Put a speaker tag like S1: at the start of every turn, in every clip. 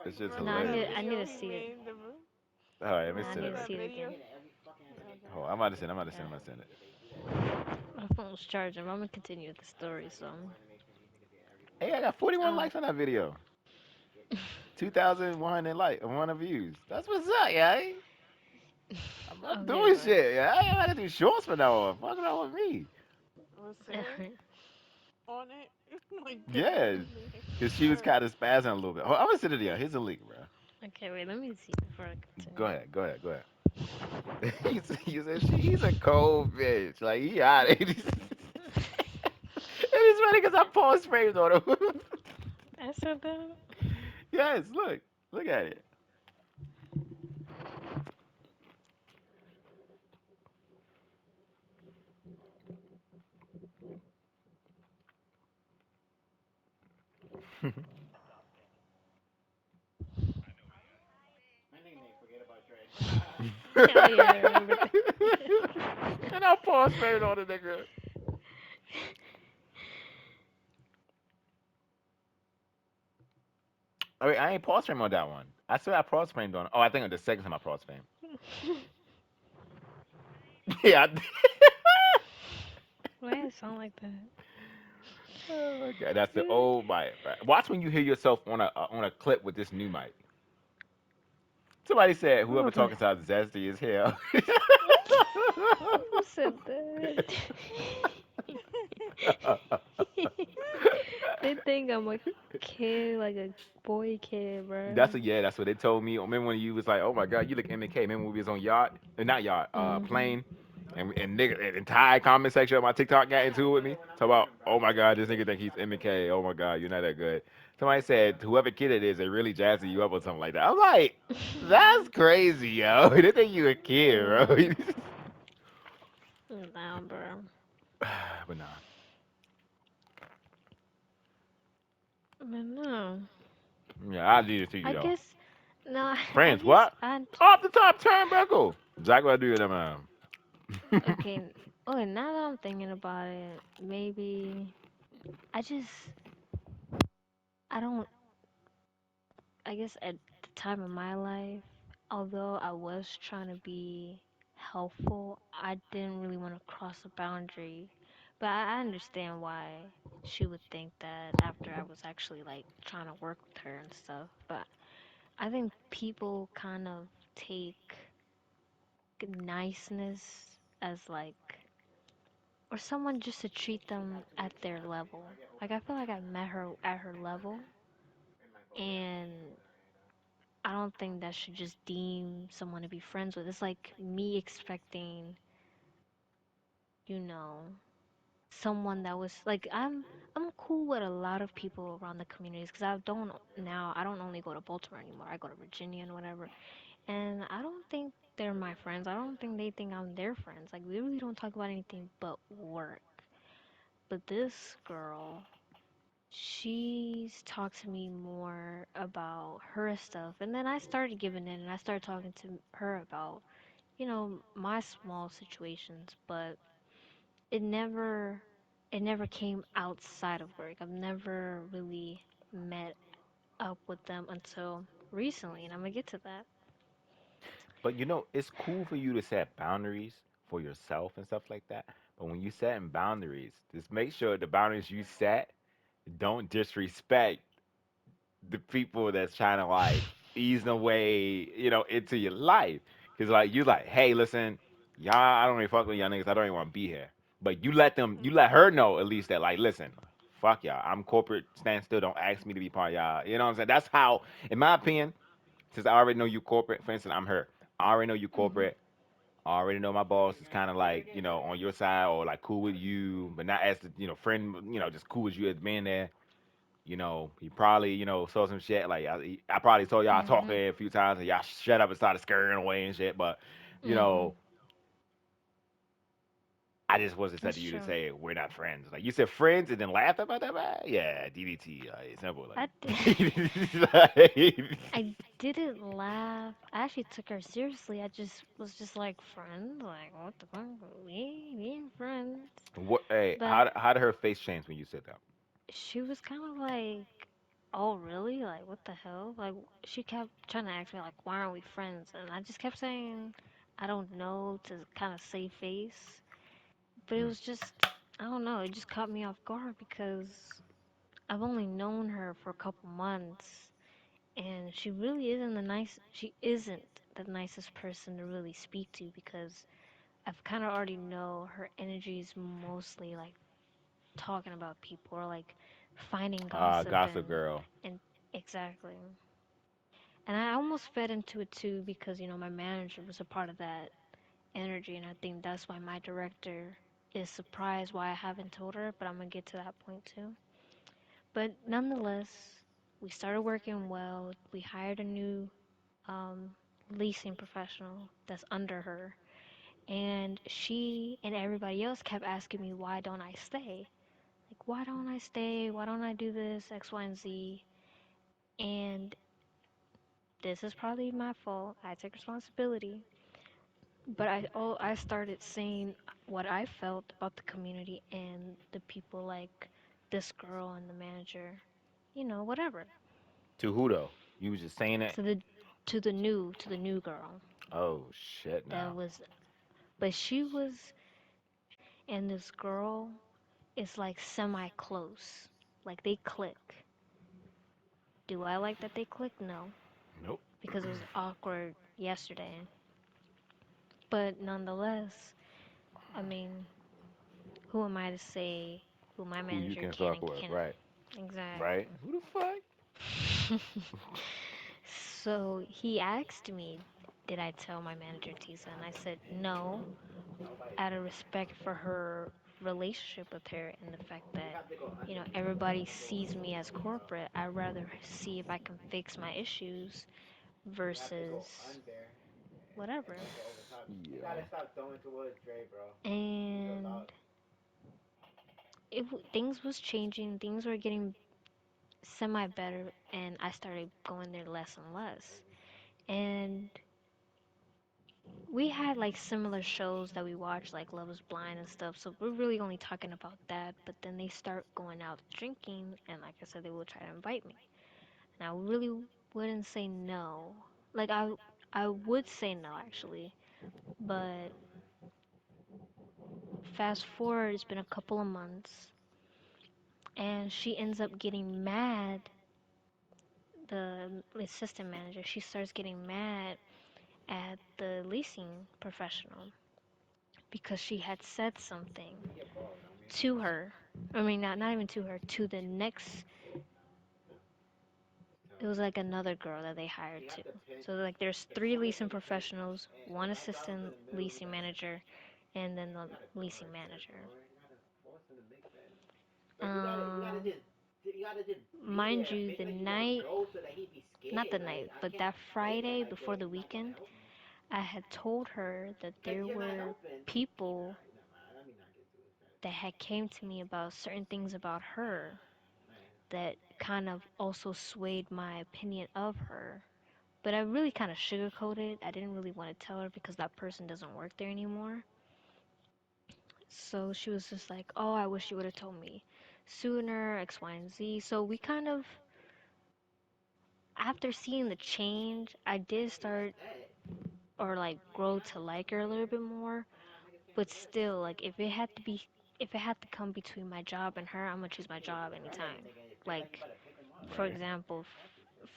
S1: It's just
S2: From
S3: No,
S2: the
S1: hilarious.
S3: I need
S2: video
S3: to
S2: he
S3: see it.
S2: made,
S1: All right, let
S3: No,
S1: me
S3: I
S1: send
S2: from
S3: need
S1: it
S3: to
S1: right
S2: that
S3: see it
S1: quick.
S3: again.
S2: video. Okay.
S1: Oh, I'm about to send. I'm about to send. I'm
S3: Yeah.
S1: about to send it.
S3: My phone's charging. But I'm gonna continue with the story. So,
S1: Hey, I got 41
S3: um,
S1: likes on that video. 2,100 100 views. That's what's up, yeah. I'm
S3: okay,
S1: doing
S3: but
S1: shit. Yeah, I ain't gotta do shorts from now on. Fuck around with me.
S2: Was Sarah on it? Like that
S1: Yeah,
S2: really made
S1: cause she was
S2: her.
S1: kind of spazzing a little bit. Oh, I'm gonna send it to you. Here's a link, bro.
S3: okay, wait. Let me see before I
S1: Go
S3: continue.
S1: ahead. Go ahead. Go ahead. He said he's a cold bitch. Like he out. It is funny because I paused frames on him.
S3: I said that.
S1: Yes, look at it.
S3: Oh yeah, I remember that.
S1: And I paused frames on the nigga. I mean, I ain't pause frame on that one. I swear I pause framed on. Oh, I think on the second time I pause frame. Yeah.
S3: Why it sound like that?
S1: Oh my god, that's the old mic. Right? Watch when you hear yourself on a clip with this new mic. Somebody said whoever
S3: Oh, but
S1: talking sounds zesty as hell.
S3: who said that? They think I'm a kid, like a boy kid, bro.
S1: That's what they told me. Remember when you was like, oh my god, you look MK. Remember when we was on yacht, not yacht,
S3: Mhm.
S1: plane, and nigga, the entire comment section of my TikTok got into it with me. Talk about, oh my god, this nigga think he's MK. Oh my god, you're not that good. Somebody said whoever kid it is, they really jazzing you up or something like that. I'm like, that's crazy, yo. They think you a kid, bro.
S3: Yeah. Nah, bro.
S1: But nah.
S3: But no.
S1: Yeah, I'll leave it to you
S3: I
S1: though.
S3: guess no. I
S1: Friends,
S3: just
S1: what?
S3: I
S1: Off the top turnbuckle. Exactly what I do with them.
S3: okay. Oh, now that I'm thinking about it, maybe I just I don't. I guess at the time of my life, although I was trying to be helpful, I didn't really want to cross a boundary. But I understand why she would think that after I was actually like trying to work with her and stuff. But I think people kind of take niceness as like, or someone just to treat them at their level. Like, I feel like I met her at her level, and I don't think that should just deem someone to be friends with. It's like me expecting, you know, someone that was like I'm cool with a lot of people around the communities because I don't only go to Baltimore anymore. I go to Virginia and whatever. And I don't think they're my friends. I don't think they think I'm their friends. Like, we really don't talk about anything but work. But this girl, she's talked to me more about her stuff. And then I started giving in and I started talking to her about, my small situations, but it never it never came outside of work. I've never really met up with them until recently, and I'm gonna get to that.
S1: But you know, it's cool for you to set boundaries for yourself and stuff like that. But when you setting boundaries, just make sure the boundaries you set don't disrespect the people that's trying to like ease their way, into your life. Cause like you like, hey, listen, y'all, I don't really fuck with y'all niggas. I don't even want to be here. But you let her know at least that like, listen, fuck y'all. I'm corporate. Stand still. Don't ask me to be part of y'all. You know what I'm saying? That's how, in my opinion, since I already know you corporate. For instance, I'm her. I already know you
S3: Mhm.
S1: corporate. I already know my boss is kind of like, on your side or like cool with you, but not as the, friend, just cool with you as being there. He probably, saw some shit. Like I probably told y'all talking
S3: Mhm.
S1: a few times, and y'all shut up and started scurrying away and shit. But you
S3: Mhm.
S1: know, I just wasn't said
S3: That's
S1: to you to
S3: true.
S1: say we're not friends. Like you said friends and then laughed about that. Man. Yeah, DDT, like simple.
S3: I did.
S1: Like,
S3: I didn't laugh. I actually took her seriously. I just was just like friends. Like, what the fuck? We ain't friends.
S1: what? Hey,
S3: But
S1: how did her face change when you said that?
S3: she was kind of like, oh, really? Like, what the hell? Like, she kept trying to ask me, like, why aren't we friends? And I just kept saying, I don't know, to kind of save face. But it
S1: Mm.
S3: was just, I don't know, it just caught me off guard because I've only known her for a couple months. And she isn't the nicest person to really speak to because I've kind of already know her energy is mostly like talking about people or like finding gossip
S1: Gossip Girl.
S3: and exactly. And I almost fed into it too because my manager was a part of that energy, and I think that's why my director is surprised why I haven't told her, but I'm gonna get to that point too. But nonetheless, we started working well. We hired a new um, leasing professional that's under her, and she and everybody else kept asking me, why don't I stay? Like, why don't I stay? Why don't I do this, X, Y, and Z? And this is probably my fault. I take responsibility. But I started saying what I felt about the community and the people, like this girl and the manager, whatever.
S1: To who though? You was just saying it.
S3: To the to the new girl
S1: Oh shit!
S3: that
S1: Now.
S3: was, but she was, and this girl is like semi close, like they click. Do I like that they click? No,
S1: Nope.
S3: because it was awkward yesterday. But nonetheless, I mean, who am I to say who my
S1: Who you
S3: manager
S1: can
S3: can
S1: fuck
S3: and
S1: with?
S3: cannot?
S1: Right. Right.
S3: Exactly.
S1: Who the fuck?
S3: So he asked me, did I tell my manager Tisa? And I said no, out of respect for her relationship with her and the fact that, everybody sees me as corporate. I'd rather see if I can fix my issues versus whatever.
S1: Yeah.
S3: And things was changing, things were getting semi better, and I started going there less and less. And we had like similar shows that we watched, like Love is Blind and stuff. So we're really only talking about that. But then they start going out drinking, and like I said, they will try to invite me. And I really wouldn't say no. Like I would say no actually, but fast forward, it's been a couple of months, and she ends up getting mad. The assistant manager, she starts getting mad at the leasing professional because she had said something to her. I mean, not even to her, to the next. It was like another girl that they hired too. So like, there's three leasing professionals, one assistant leasing manager, and then the leasing manager. Um, Mind you, the night, not the night, but that Friday before the weekend, I had told her that there were people that had came to me about certain things about her that kind of also swayed my opinion of her. But I really kind of sugarcoated. I didn't really want to tell her because that person doesn't work there anymore. So she was just like, "Oh, I wish you would have told me sooner, X, Y, and Z." So we kind of, after seeing the change, I did start or like grow to like her a little bit more. But still, like if it had to come between my job and her, I'm gonna choose my job anytime. Like, for
S1: Right.
S3: example,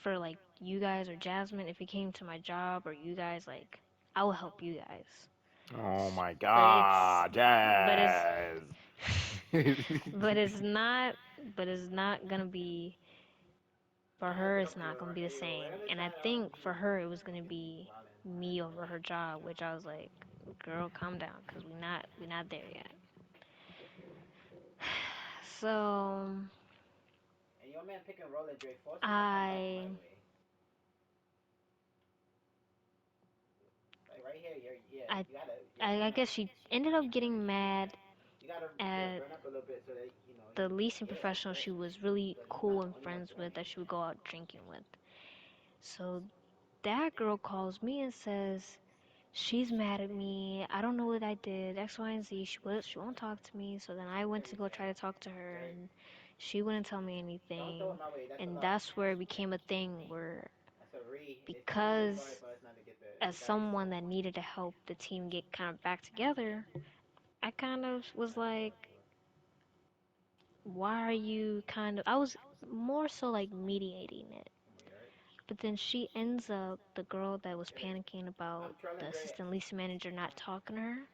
S3: for like you guys or Jasmine, if it came to my job or you guys, like I will help you guys.
S1: Oh my
S3: But it's,
S1: God,
S3: but it's,
S1: Jazz.
S3: but it's not, but it's not gonna be for her. It's not gonna be the same. And I think for her, it was gonna be me over her job, which I was like, girl, calm down, cause we not there yet. So I I I guess she ended up getting mad at the leasing professional she was really cool and friends with that she would go out drinking with. So that girl calls me and says she's mad at me. I don't know what I did. X, Y, and Z. She won't talk to me. So then I went to go try to talk to her, and She wouldn't tell me anything. And that's where it became a thing where, because as someone that needed to help the team get kind of back together, I kind of was like, why are you kind of. I was more so like mediating it. But then she ends up, the girl that was panicking about the assistant leasing manager not talking to her,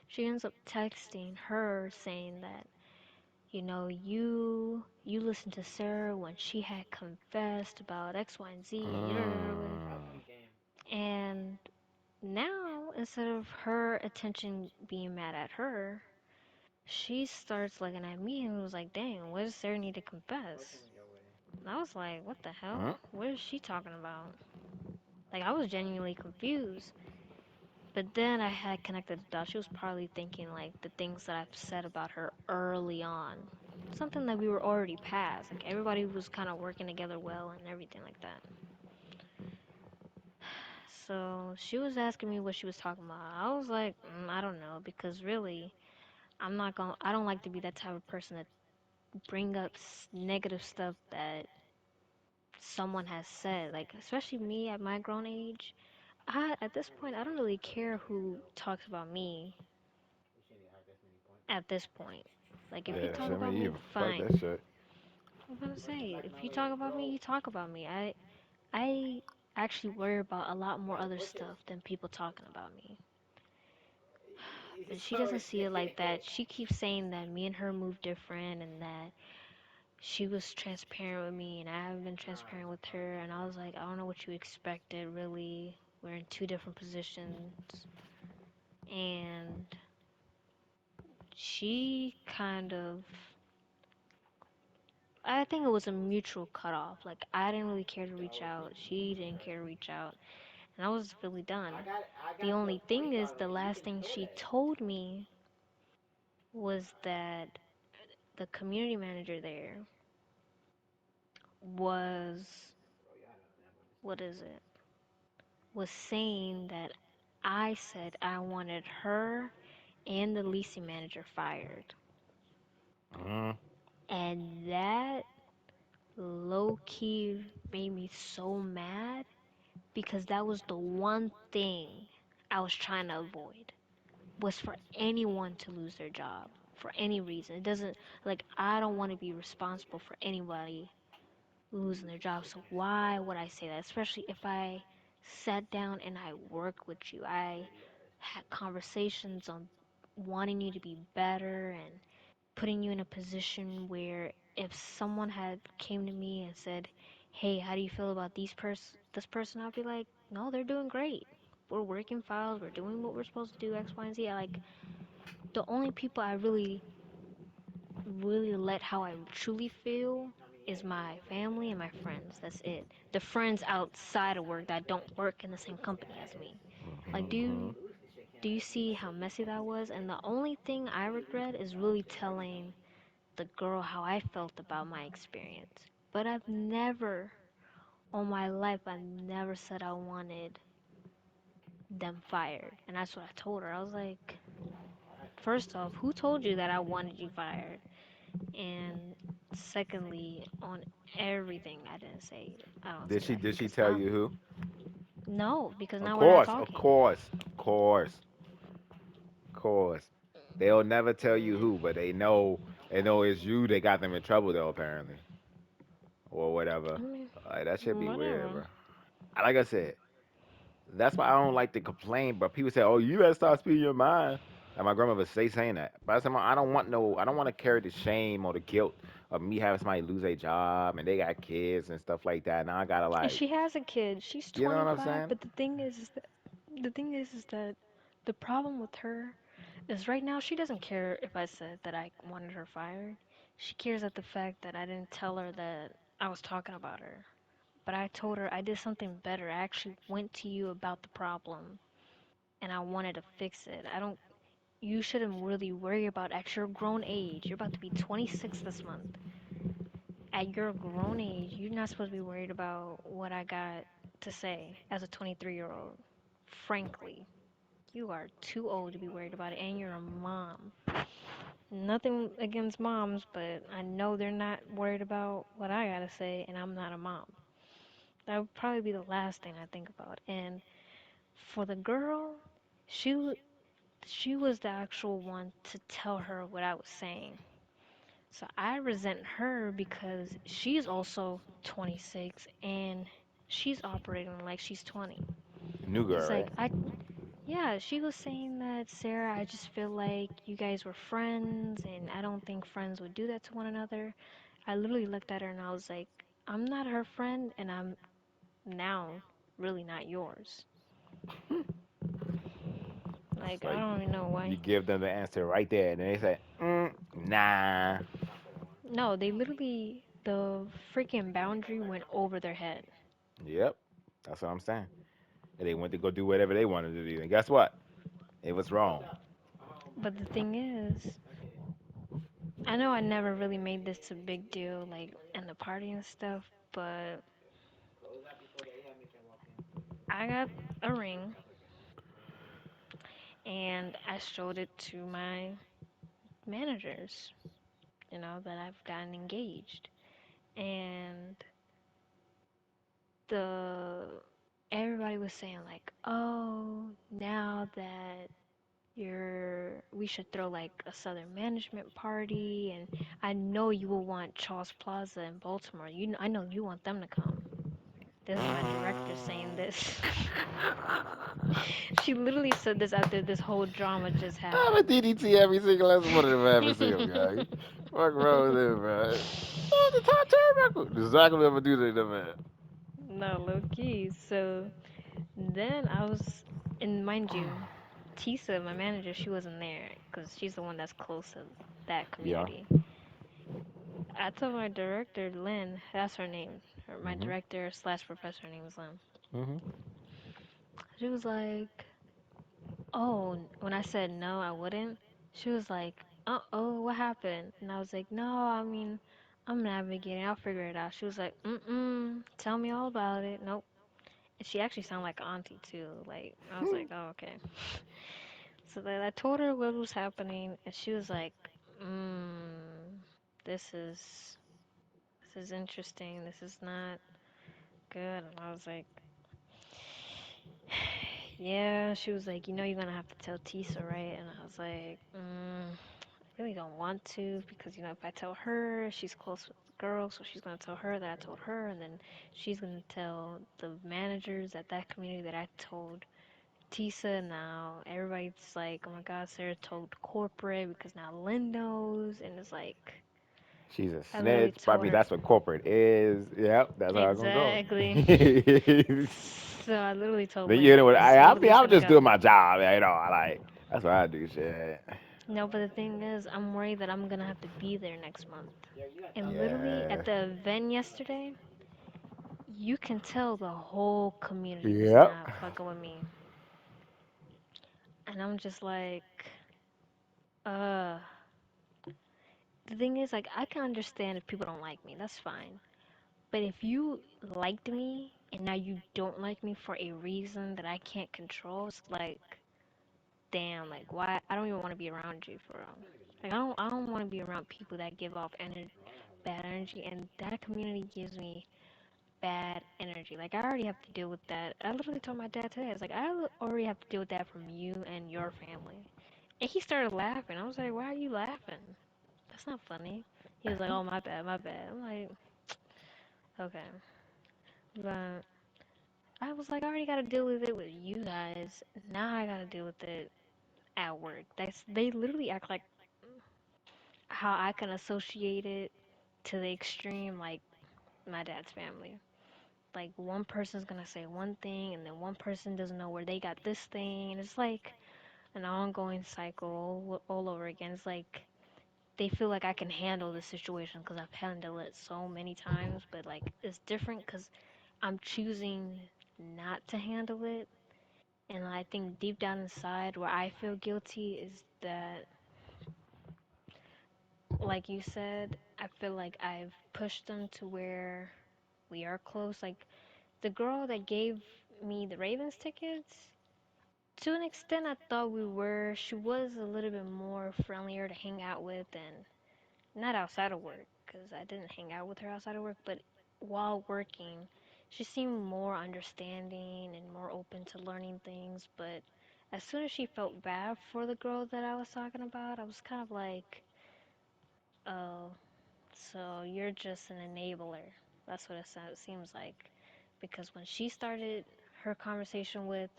S3: she ends up texting her saying that, you listened to Sarah when she had confessed about X, Y, and Z,
S1: Mm.
S3: and now instead of her attention being mad at her, she starts looking at me and was like, "Dang, what does Sarah need to confess?" And I was like, "What the
S1: Mm.
S3: hell? What is she talking about?" Like I was genuinely confused. But then I had connected the dots. She was probably thinking like the things that I've said about her early on. Something that we were already past. Like everybody was kind of working together well and everything like that. So she was asking me what she was talking about. I was like, I don't know, because really, I don't like to be that type of person that bring up negative stuff that someone has said. Like, especially me at my grown age. At this point, I don't really care who talks about me at this point. Like, if you
S1: Yeah,
S3: talk
S1: shit
S3: about
S1: me
S3: me,
S1: either. Fuck
S3: fine.
S1: that shit.
S3: I'm gonna say, if you talk about me, you talk about me. I actually worry about a lot more other stuff than people talking about me. But she doesn't see it like that. She keeps saying that me and her move different and that she was transparent with me and I haven't been transparent with her. And I was like, I don't know what you expected, really. We're in two different positions. And she kind of, I think it was a mutual cutoff. Like, I didn't really care to reach out. She didn't care to reach out. And I was really done. The only thing is, the last thing she told me was that the community manager there was, what is it, was saying that I said I wanted her and the leasing manager fired.
S1: Mm.
S3: And that low key made me so mad because that was the one thing I was trying to avoid, was for anyone to lose their job for any reason. It doesn't, like, I don't want to be responsible for anybody losing their job. So why would I say that? Especially if I sat down and I worked with you. I had conversations on wanting you to be better and putting you in a position where if someone had came to me and said, "Hey, how do you feel about this person?" I'd be like, "No, they're doing great. We're working files. We're doing what we're supposed to do. X, Y, and Z." Like the only people I really let how I truly feel is my family and my friends. That's it. The friends outside of work that don't work in the same company as me. Like,
S1: Mm-hmm.
S3: do you see how messy that was? And the only thing I regret is really telling the girl how I felt about my experience. But I've never, all my life, I never said I wanted them fired. And that's what I told her. I was like, first off, who told you that I wanted you fired? And secondly, on everything I didn't say, I don't
S1: Did
S3: say
S1: she
S3: that
S1: did she
S3: because
S1: tell you who?
S3: no, because
S1: Of
S3: now we're not
S1: course, of
S3: talking.
S1: course, of course, of course. They'll never tell you who, but they know it's you. They got them in trouble though, apparently, or whatever.
S3: I mean,
S1: That should be weird,
S3: whatever.
S1: bro. Like I said, that's why I don't like to complain. But people say, "Oh, you better start speaking your mind." Like my grandmother say saying that. But I said, I don't want no. I don't want to carry the shame or the guilt of me having somebody lose their job and they got kids and stuff like that. Now I gotta
S3: And
S1: like,
S3: she has a kid. She's
S1: you know what I'm
S3: 25,
S1: saying?
S3: but the thing is that the problem with her is right now she doesn't care if I said that I wanted her fired. She cares at the fact that I didn't tell her that I was talking about her. But I told her I did something better. I actually went to you about the problem and I wanted to fix it. I don't You shouldn't really worry about at your grown age. You're about to be 26 this month. At your grown age, you're not supposed to be worried about what I got to say as a 23-year-old. Frankly, you are too old to be worried about it, and you're a mom. Nothing against moms, but I know they're not worried about what I gotta say, and I'm not a mom. That would probably be the last thing I think about. And for the girl, she w- she was the actual one to tell her what I was saying. So I resent her because she's also 26 and she's operating like she's 20.
S1: New
S3: She's
S1: girl,
S3: like,
S1: right?
S3: yeah, she was saying that, Sarah, I just feel like you guys were friends and I don't think friends would do that to one another. I literally looked at her and I was like, I'm not her friend and I'm now really not yours.
S1: It's
S3: Like, I
S1: like
S3: don't even know
S1: you
S3: why.
S1: give them the answer right there, and they say, nah.
S3: No, they literally, the freaking boundary went over their head.
S1: Yep, that's what I'm saying. And they went to go do whatever they wanted to do, and guess what? It was wrong.
S3: But the thing is, I know I never really made this a big deal, like in the party and stuff, but I got a ring and I showed it to my managers, that I've gotten engaged. And the everybody was saying like, "Oh, now that we should throw like a Southern management party and I know you will want Charles Plaza in Baltimore. I know you want them to come." This is my director saying this. She literally said this after this whole drama just
S1: I'm a
S3: happened.
S1: DDT every single last one of them I ever see them, guy. Fuck wrong with them, bro? Oh, the top turnbuckle. This is exactly what I'm gonna do to them, man.
S3: No, low key. So then I was, and mind you, Tisa, my manager, she wasn't there because she's the one that's close to that
S1: Yeah.
S3: community. I told my director, Lynn, that's her name. My
S1: Mhm.
S3: director slash professor name is Lynn.
S1: Mhm.
S3: She was like, oh, when I said no, I wouldn't, she was like, oh, what happened? And I was like, no, I mean, I'm navigating, I'll figure it out. She was like, tell me all about it. Nope. And she actually sounded like auntie too. Like, I was like, oh, okay. So then I told her what was happening, and she was like, this is, this is interesting. This is not good. And I was like, yeah. She was like, you're gonna have to tell Tisa, right? And I was like, really don't want to because if I tell her, she's close with the girl, so she's gonna tell her that I told her, and then she's gonna tell the managers at that community that I told Tisa. Now everybody's like, oh my God, Sarah told corporate because now Lynn knows, and it's like
S1: She's a
S3: I literally
S1: snitch. But I
S3: told
S1: mean,
S3: her
S1: that's what corporate is. Yep, that's how it's gonna go.
S3: exactly.
S1: Then
S3: So I literally told
S1: you know
S3: Lynn,
S1: what?
S3: this
S1: I
S3: literally
S1: mean,
S3: is
S1: I'm
S3: gonna
S1: just doing
S3: go.
S1: my job. I like that's what I do. Shit.
S3: No, but the thing is, I'm worried that I'm gonna have to be there next month. And literally
S1: Yeah.
S3: at the event yesterday, you can tell the whole community was
S1: Yep.
S3: not fucking with me. And I'm just like, uh, the thing is, like, I can understand if people don't like me, that's fine. But if you liked me and now you don't like me for a reason that I can't control, it's like, damn, like, why? I don't even want to be around you for real. Like, I don't want to be around people that give off bad energy, and that community gives me bad energy. Like, I already have to deal with that. I literally told my dad today, I was like, already have to deal with that from you and your family. And he started laughing. I was like, why are you laughing? That's not funny. He was like, oh, my bad, my bad. I'm like, okay. But I was like, I already got to deal with it with you guys. Now I got to deal with it at work. They literally act like how I can associate it to the extreme, like my dad's family. Like one person's gonna say one thing, and then one person doesn't know where they got this thing, and it's like an ongoing cycle all over again. It's like they feel like I can handle the situation because I've handled it so many times, but like it's different because I'm choosing not to handle it. And I think deep down inside, where I feel guilty is that, like you said, I feel like I've pushed them to where we are close. Like the girl that gave me the Ravens tickets, To an extent, I thought we were. She was a little bit more friendlier to hang out with, and not outside of work, because I didn't hang out with her outside of work, but while working, she seemed more understanding and more open to learning things. But as soon as she felt bad for the girl that I was talking about, I was kind of like, oh, so you're just an enabler. That's what it seems like. Because when she started her conversation with,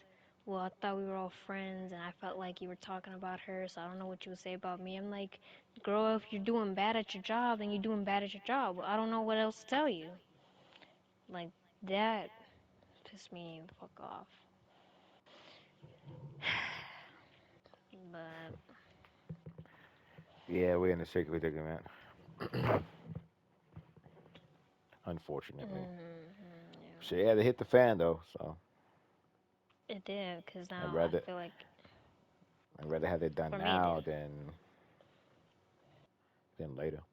S3: well, I thought we were all friends and I felt like you were talking about her, so I don't know what you would say about me. I'm like, girl, if you're doing bad at your job, then you're doing bad at your job. I don't know what else to tell you. Like, that pissed me the fuck off. But,
S1: Yeah, we're in a tricky predicament. Unfortunately.
S3: yeah,
S1: She had to hit the fan though, so
S3: it did, because
S1: I'd
S3: now I
S1: rather
S3: feel like,
S1: I'd rather have it done
S3: for me, it
S1: now
S3: did.
S1: than later.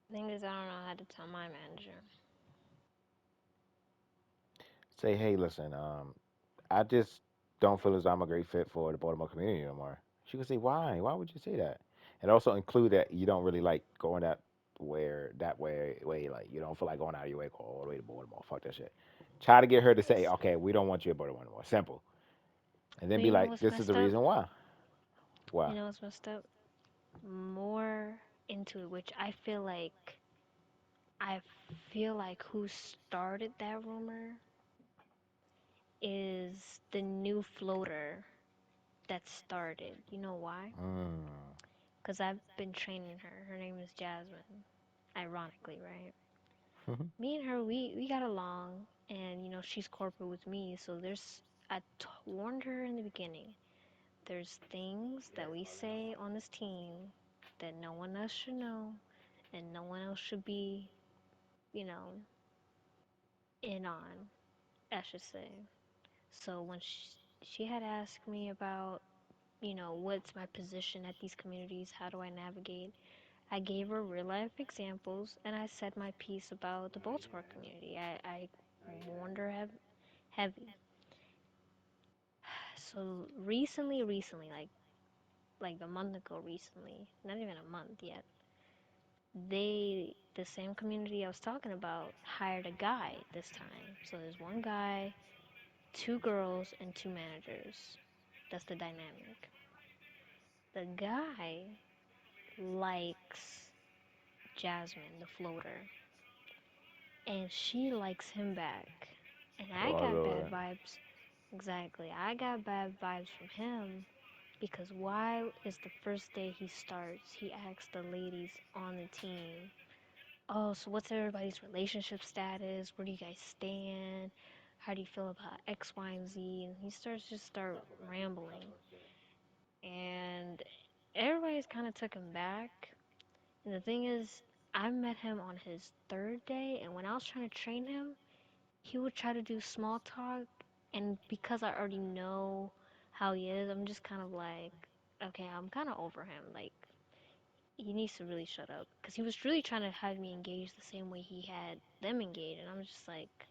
S3: The thing is, I don't know how to tell my manager.
S1: Say, hey, listen, I just don't feel as I'm a great fit for the Baltimore community anymore. She could say, why? Why would you say that? And also include that you don't really like going that way, like you don't feel like going out of your way, go all the way to Baltimore. Fuck that shit. Try to get her to say, okay, we don't want you at Baltimore anymore. Simple. And then
S3: But
S1: be
S3: you know
S1: like,
S3: what's
S1: this is the
S3: messed up?
S1: reason why. Why?
S3: You know what's messed up? More into it, which I feel like who started that rumor is the new floater that started. You know why?
S1: Mm.
S3: Because I've been training her. Her name is Jasmine. Ironically, right? Me and her, we got along, and she's corporate with me, so warned her in the beginning. There's things that we say on this team that no one else should know, and no one else should be, you know, in on, I should say. So when she had asked me about, what's my position at these communities, how do I navigate, I gave her real life examples, and I said my piece about the Baltimore community. I warned her heavy. So recently, like a month ago, recently, not even a month yet, the same community I was talking about hired a guy this time. So there's one guy, two girls, and two managers. That's the dynamic. The guy likes Jasmine, the floater, and she likes him back. And I
S1: Oh
S3: got bad
S1: Lord.
S3: vibes. Exactly. I got bad vibes from him because why is the first day he starts, he asks the ladies on the team, oh, so what's everybody's relationship status? Where do you guys stand? How do you feel about X, Y, and Z? And he start rambling. And everybody's kind of took him back. And the thing is, I met him on his third day, and when I was trying to train him, he would try to do small talk. And because I already know how he is, I'm just kind of like, okay, I'm kind of over him. Like, he needs to really shut up. Because he was really trying to have me engage the same way he had them engage. And I'm just like,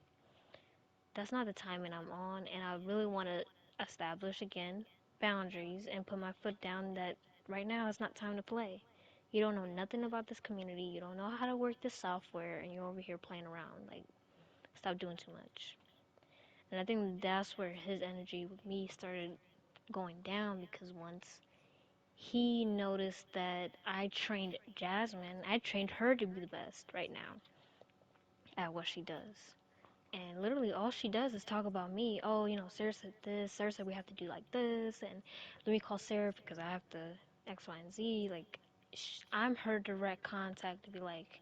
S3: that's not the timing I'm on. And I really want to establish again boundaries and put my foot down that right now it's not time to play. You don't know nothing about this community. You don't know how to work this software, and you're over here playing around. Like, stop doing too much. And I think that's where his energy with me started going down because once he noticed that I trained Jasmine, I trained her to be the best right now at what she does. And literally all she does is talk about me. Oh, Sarah said this. Sarah said we have to do like this. And let me call Sarah because I have to X, Y, and Z. Like, I'm her direct contact to be like,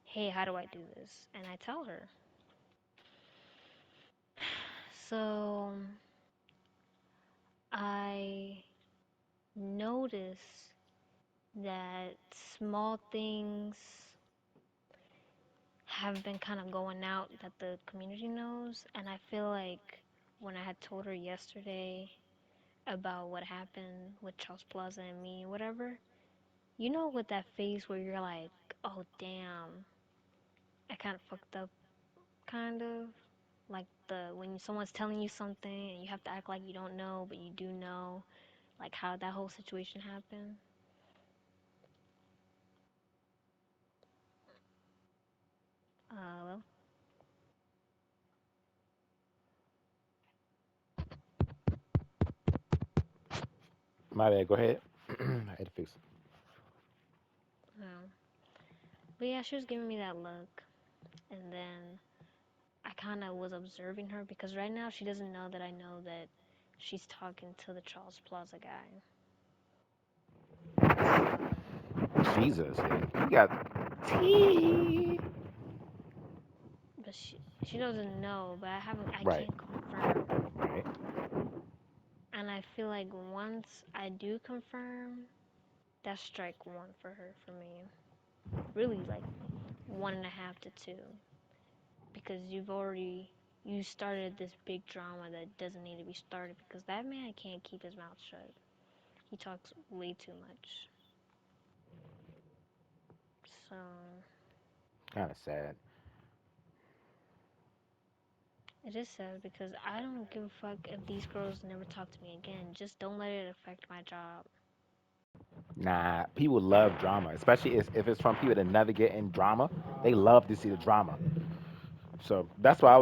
S3: hey, how do I do this? And I tell her. So I notice that small things have been kind of going out that the community knows. And I feel like when I had told her yesterday about what happened with Charles Plaza and me, whatever, with that face where you're like, oh, damn, I kind of fucked up, kind of. Like the when someone's telling you something and you have to act like you don't know, but you do know, like how that whole situation happened. Well,
S1: My bad. Go ahead. I had to fix it.
S3: um, but yeah, she was giving me that look, and then I kind of was observing her because right now she doesn't know that I know that she's talking to the Charles Plaza guy. So,
S1: Jesus, yeah. You got tea.
S3: but she doesn't know, but I
S1: Right.
S3: can't confirm.
S1: Right.
S3: And I feel like once I do confirm, that's strike one for her for me. Really like one and a half to two because you started this big drama that doesn't need to be started because that man can't keep his mouth shut. He talks way too much. So
S1: Kind of sad.
S3: it is sad because I don't give a fuck if these girls never talk to me again. Just don't let it affect my job.
S1: Nah, people love drama, especially if it's from people that never get in drama. They love to see the drama. So that's why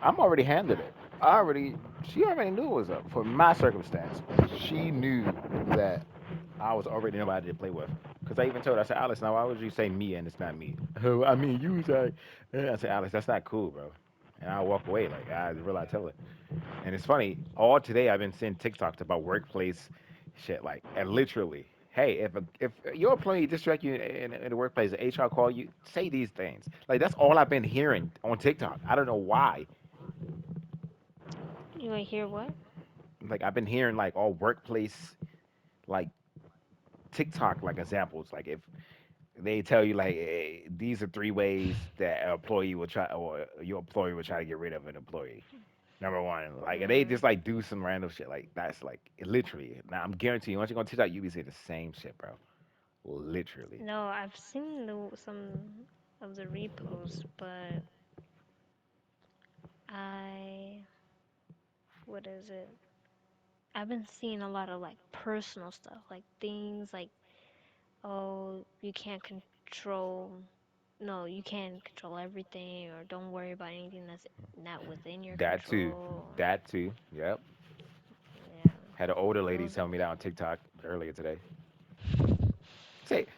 S1: I'm already handled it. She already knew what was up for my circumstance. She knew that I was already nobody to play with. Because I even told her, I said, Alex, now why would you say me and it's not me? I mean, you say, I said, Alex, that's not cool, bro. And I walk away. Like, I realize, tell her. And it's funny, all today I've been seeing TikToks about workplace shit. Like, and literally, hey, if your employee distract you in the workplace, the HR call you, say these things. Like, that's all I've been hearing on TikTok. I don't know why.
S3: You wanna hear what?
S1: Like, I've been hearing like all workplace like TikTok like examples. Like, if they tell you like these are three ways that an employee will try or your employer will try to get rid of an employee. Number one, like and they
S3: Mm,
S1: just like do some random shit like that's like literally. Now I'm guaranteeing you, once you're gonna TikTok, you be saying the same shit, bro. Literally.
S3: no, I've seen some of the reposts, but I what is it? I've been seeing a lot of like personal stuff, like things like, oh, you can't control, no, you can't control everything, or don't worry about anything that's not within your
S1: That too.
S3: control.
S1: That too. Yep.
S3: Yeah,
S1: Had an older lady
S3: those are
S1: tell me that on TikTok earlier today.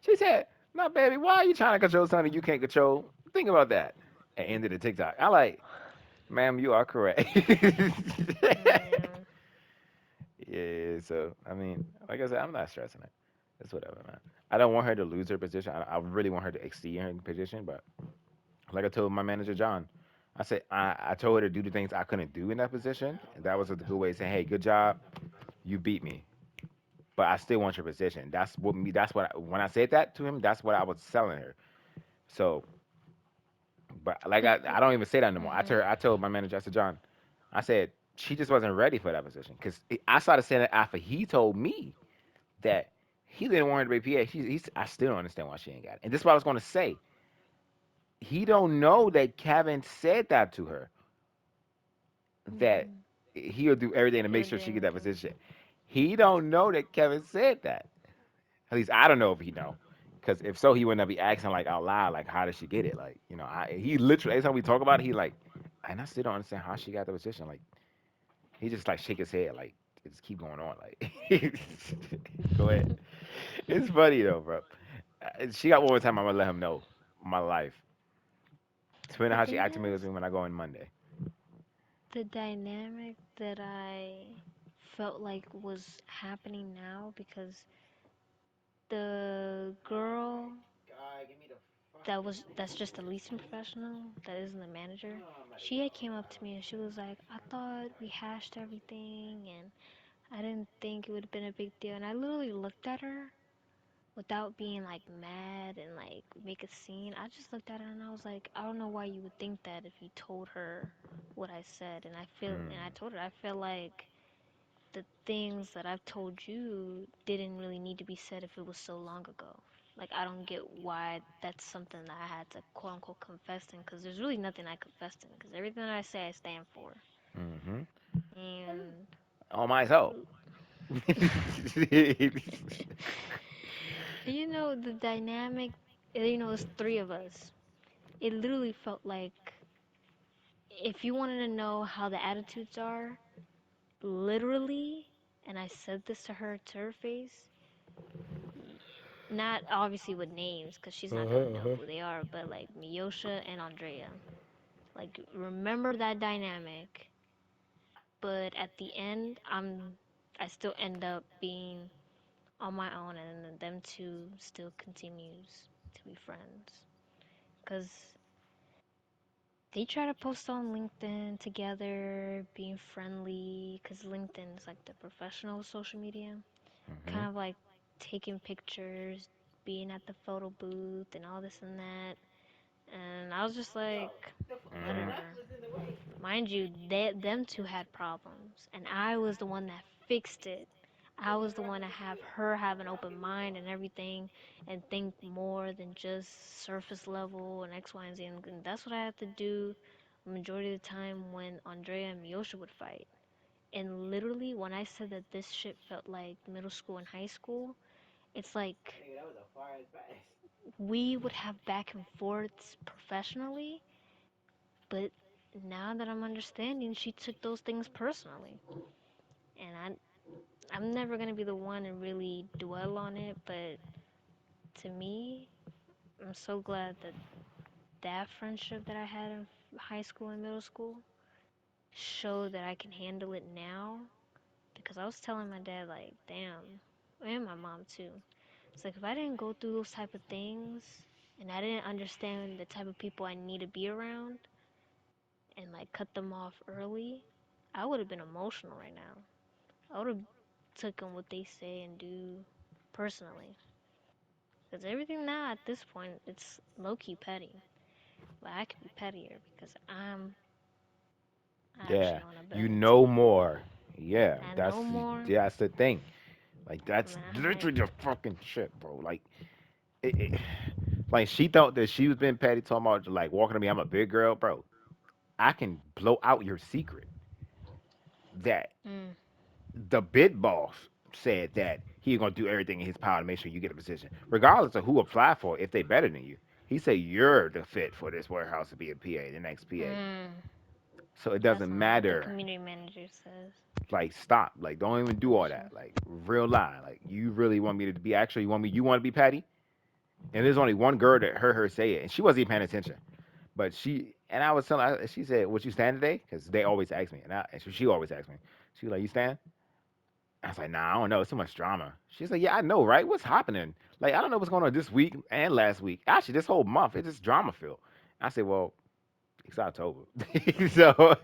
S1: She said, "No, baby, why are you trying to control something you can't control? Think about that." At the end of the TikTok, I like, ma'am, you are correct.
S3: yeah.
S1: Yeah, so I mean, like I said, I'm not stressing it. It's whatever, man. I don't want her to lose her position. I really want her to exceed her position. But like I told my manager John, I said I told her to do the things I couldn't do in that position. And that was a good way of saying, hey, good job, you beat me, but I still want your position. That's what when I said that to him, that's what I was telling her. So, but like
S3: But
S1: I don't even say that no more.
S3: mhm.
S1: I told my manager, I said, John, I said she just wasn't ready for that position because I started saying it after he told me that he didn't want her to be PA. I still don't understand why she ain't got it. And this is what I was going to say. He don't know that Kevin said that to her, that
S3: Mhm.
S1: he'll do everything to make
S3: He'll
S1: sure
S3: do
S1: she get that
S3: anything.
S1: position. He don't know that Kevin said that. At least I don't know if he know. Because if so, he wouldn't be asking like out loud, like how did she get it? Like he literally every time we talk about it, he like, and I still don't understand how she got the position. Like he just like shake his head, like just keep going on. Like go ahead. It's funny though, bro. She got one more time. I'm gonna let him know my life. Depending on
S3: The
S1: how she
S3: thing
S1: acts to me
S3: is,
S1: when I go in Monday.
S3: the dynamic that I felt like was happening now because the girl that's just the leasing professional that isn't the manager, she had came up to me and she was like, I thought we hashed everything and I didn't think it would have been a big deal. And I literally looked at her without being like mad and like make a scene. I just looked at her and I was like, I don't know why you would think that if you told her what I said. And I
S1: Mm.
S3: told her I feel like the things that I've told you didn't really need to be said if it was so long ago. Like I don't get why that's something that I had to quote unquote confess in, because there's really nothing I confessed in, because everything that I say I stand for.
S1: Hmm.
S3: And
S1: On myself.
S3: the dynamic, it's three of us. It literally felt like if you wanted to know how the attitudes are, literally, and I said this to her face, not obviously with names, because she's not gonna know
S1: Uh-huh.
S3: who they are, but like Miyosha and Andrea. Like, remember that dynamic, but at the end, I still end up being on my own, and then them two still continues to be friends. Cause they try to post on LinkedIn together, being friendly. Cause LinkedIn is like the professional social media,
S1: Hmm.
S3: kind of like taking pictures, being at the photo booth, and all this and that. And I was just like, whatever. Mind you, them two had problems, and I was the one that fixed it. I was the one to have her have an open mind and everything, and think more than just surface level and X, Y, and Z. And that's what I had to do the majority of the time when Andrea and Miyosha would fight. And literally, when I said that this shit felt like middle school and high school, it's like we would have back and forths professionally, but now that I'm understanding, she took those things personally. And I'm never gonna be the one to really dwell on it, but to me, I'm so glad that that friendship that I had in high school and middle school showed that I can handle it now. Because I was telling my dad, like, damn, and my mom too. It's like if I didn't go through those type of things and I didn't understand the type of people I need to be around and like cut them off early, I would have been emotional right now. I would have taken what they say and do personally. Because everything now at this point, it's low key petty. But I could be pettier because I actually
S1: Yeah,
S3: know an
S1: you
S3: ability.
S1: know more. Yeah,
S3: I know more.
S1: that's the thing. Like that's
S3: Man, I'm like,
S1: literally the fucking shit, bro. Like it, like she thought that she was being petty, talking about like walking to me. I'm a big girl, bro. I can blow out your secret that
S3: mm,
S1: the bid boss said that he's gonna do everything in his power to make sure you get a position, regardless of who apply for it, if they better than you. He said you're the fit for this warehouse to be a PA, the next PA.
S3: mm.
S1: So it
S3: That's
S1: doesn't
S3: not what the
S1: matter.
S3: community manager says.
S1: Like stop. Like don't even do all that.
S3: Bullshit.
S1: Like real lie. Like you really want me to be actually you want to be Patty? And there's only one girl that heard her say it, and she wasn't even paying attention. But I was telling her, she said, "Would you stand today?" Because they always ask me, and she always asks me. She was like, "You stand?" I was like, "Nah, I don't know. It's too much drama." She's like, "Yeah, I know, right? What's happening? Like, I don't know what's going on this week and last week. Actually, this whole month, it's just drama filled." I said, "Well, it's October, so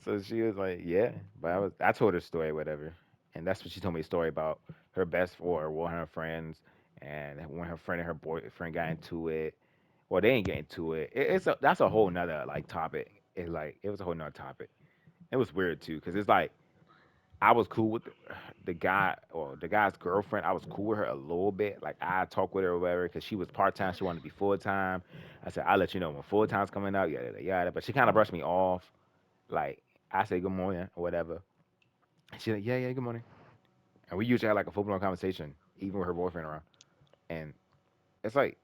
S1: so she was like, "Yeah," but I told her story, whatever, and that's what she told me a story about her best or one of her friends, and when her friend and her boyfriend got into it. Well, they ain't get into it. That's a whole nother like topic. It was a whole nother topic. It was weird too, cause it's like I was cool with the guy or the guy's girlfriend. I was cool with her a little bit. Like I talk with her or whatever, cause she was part time. She wanted to be full time. I said I'll let you know when full time's coming out. Yada yada yada. But she kind of brushed me off. Like I say good morning or whatever. She's like, yeah, yeah, good morning. And we usually have like a full blown conversation, even with her boyfriend around. And it's like,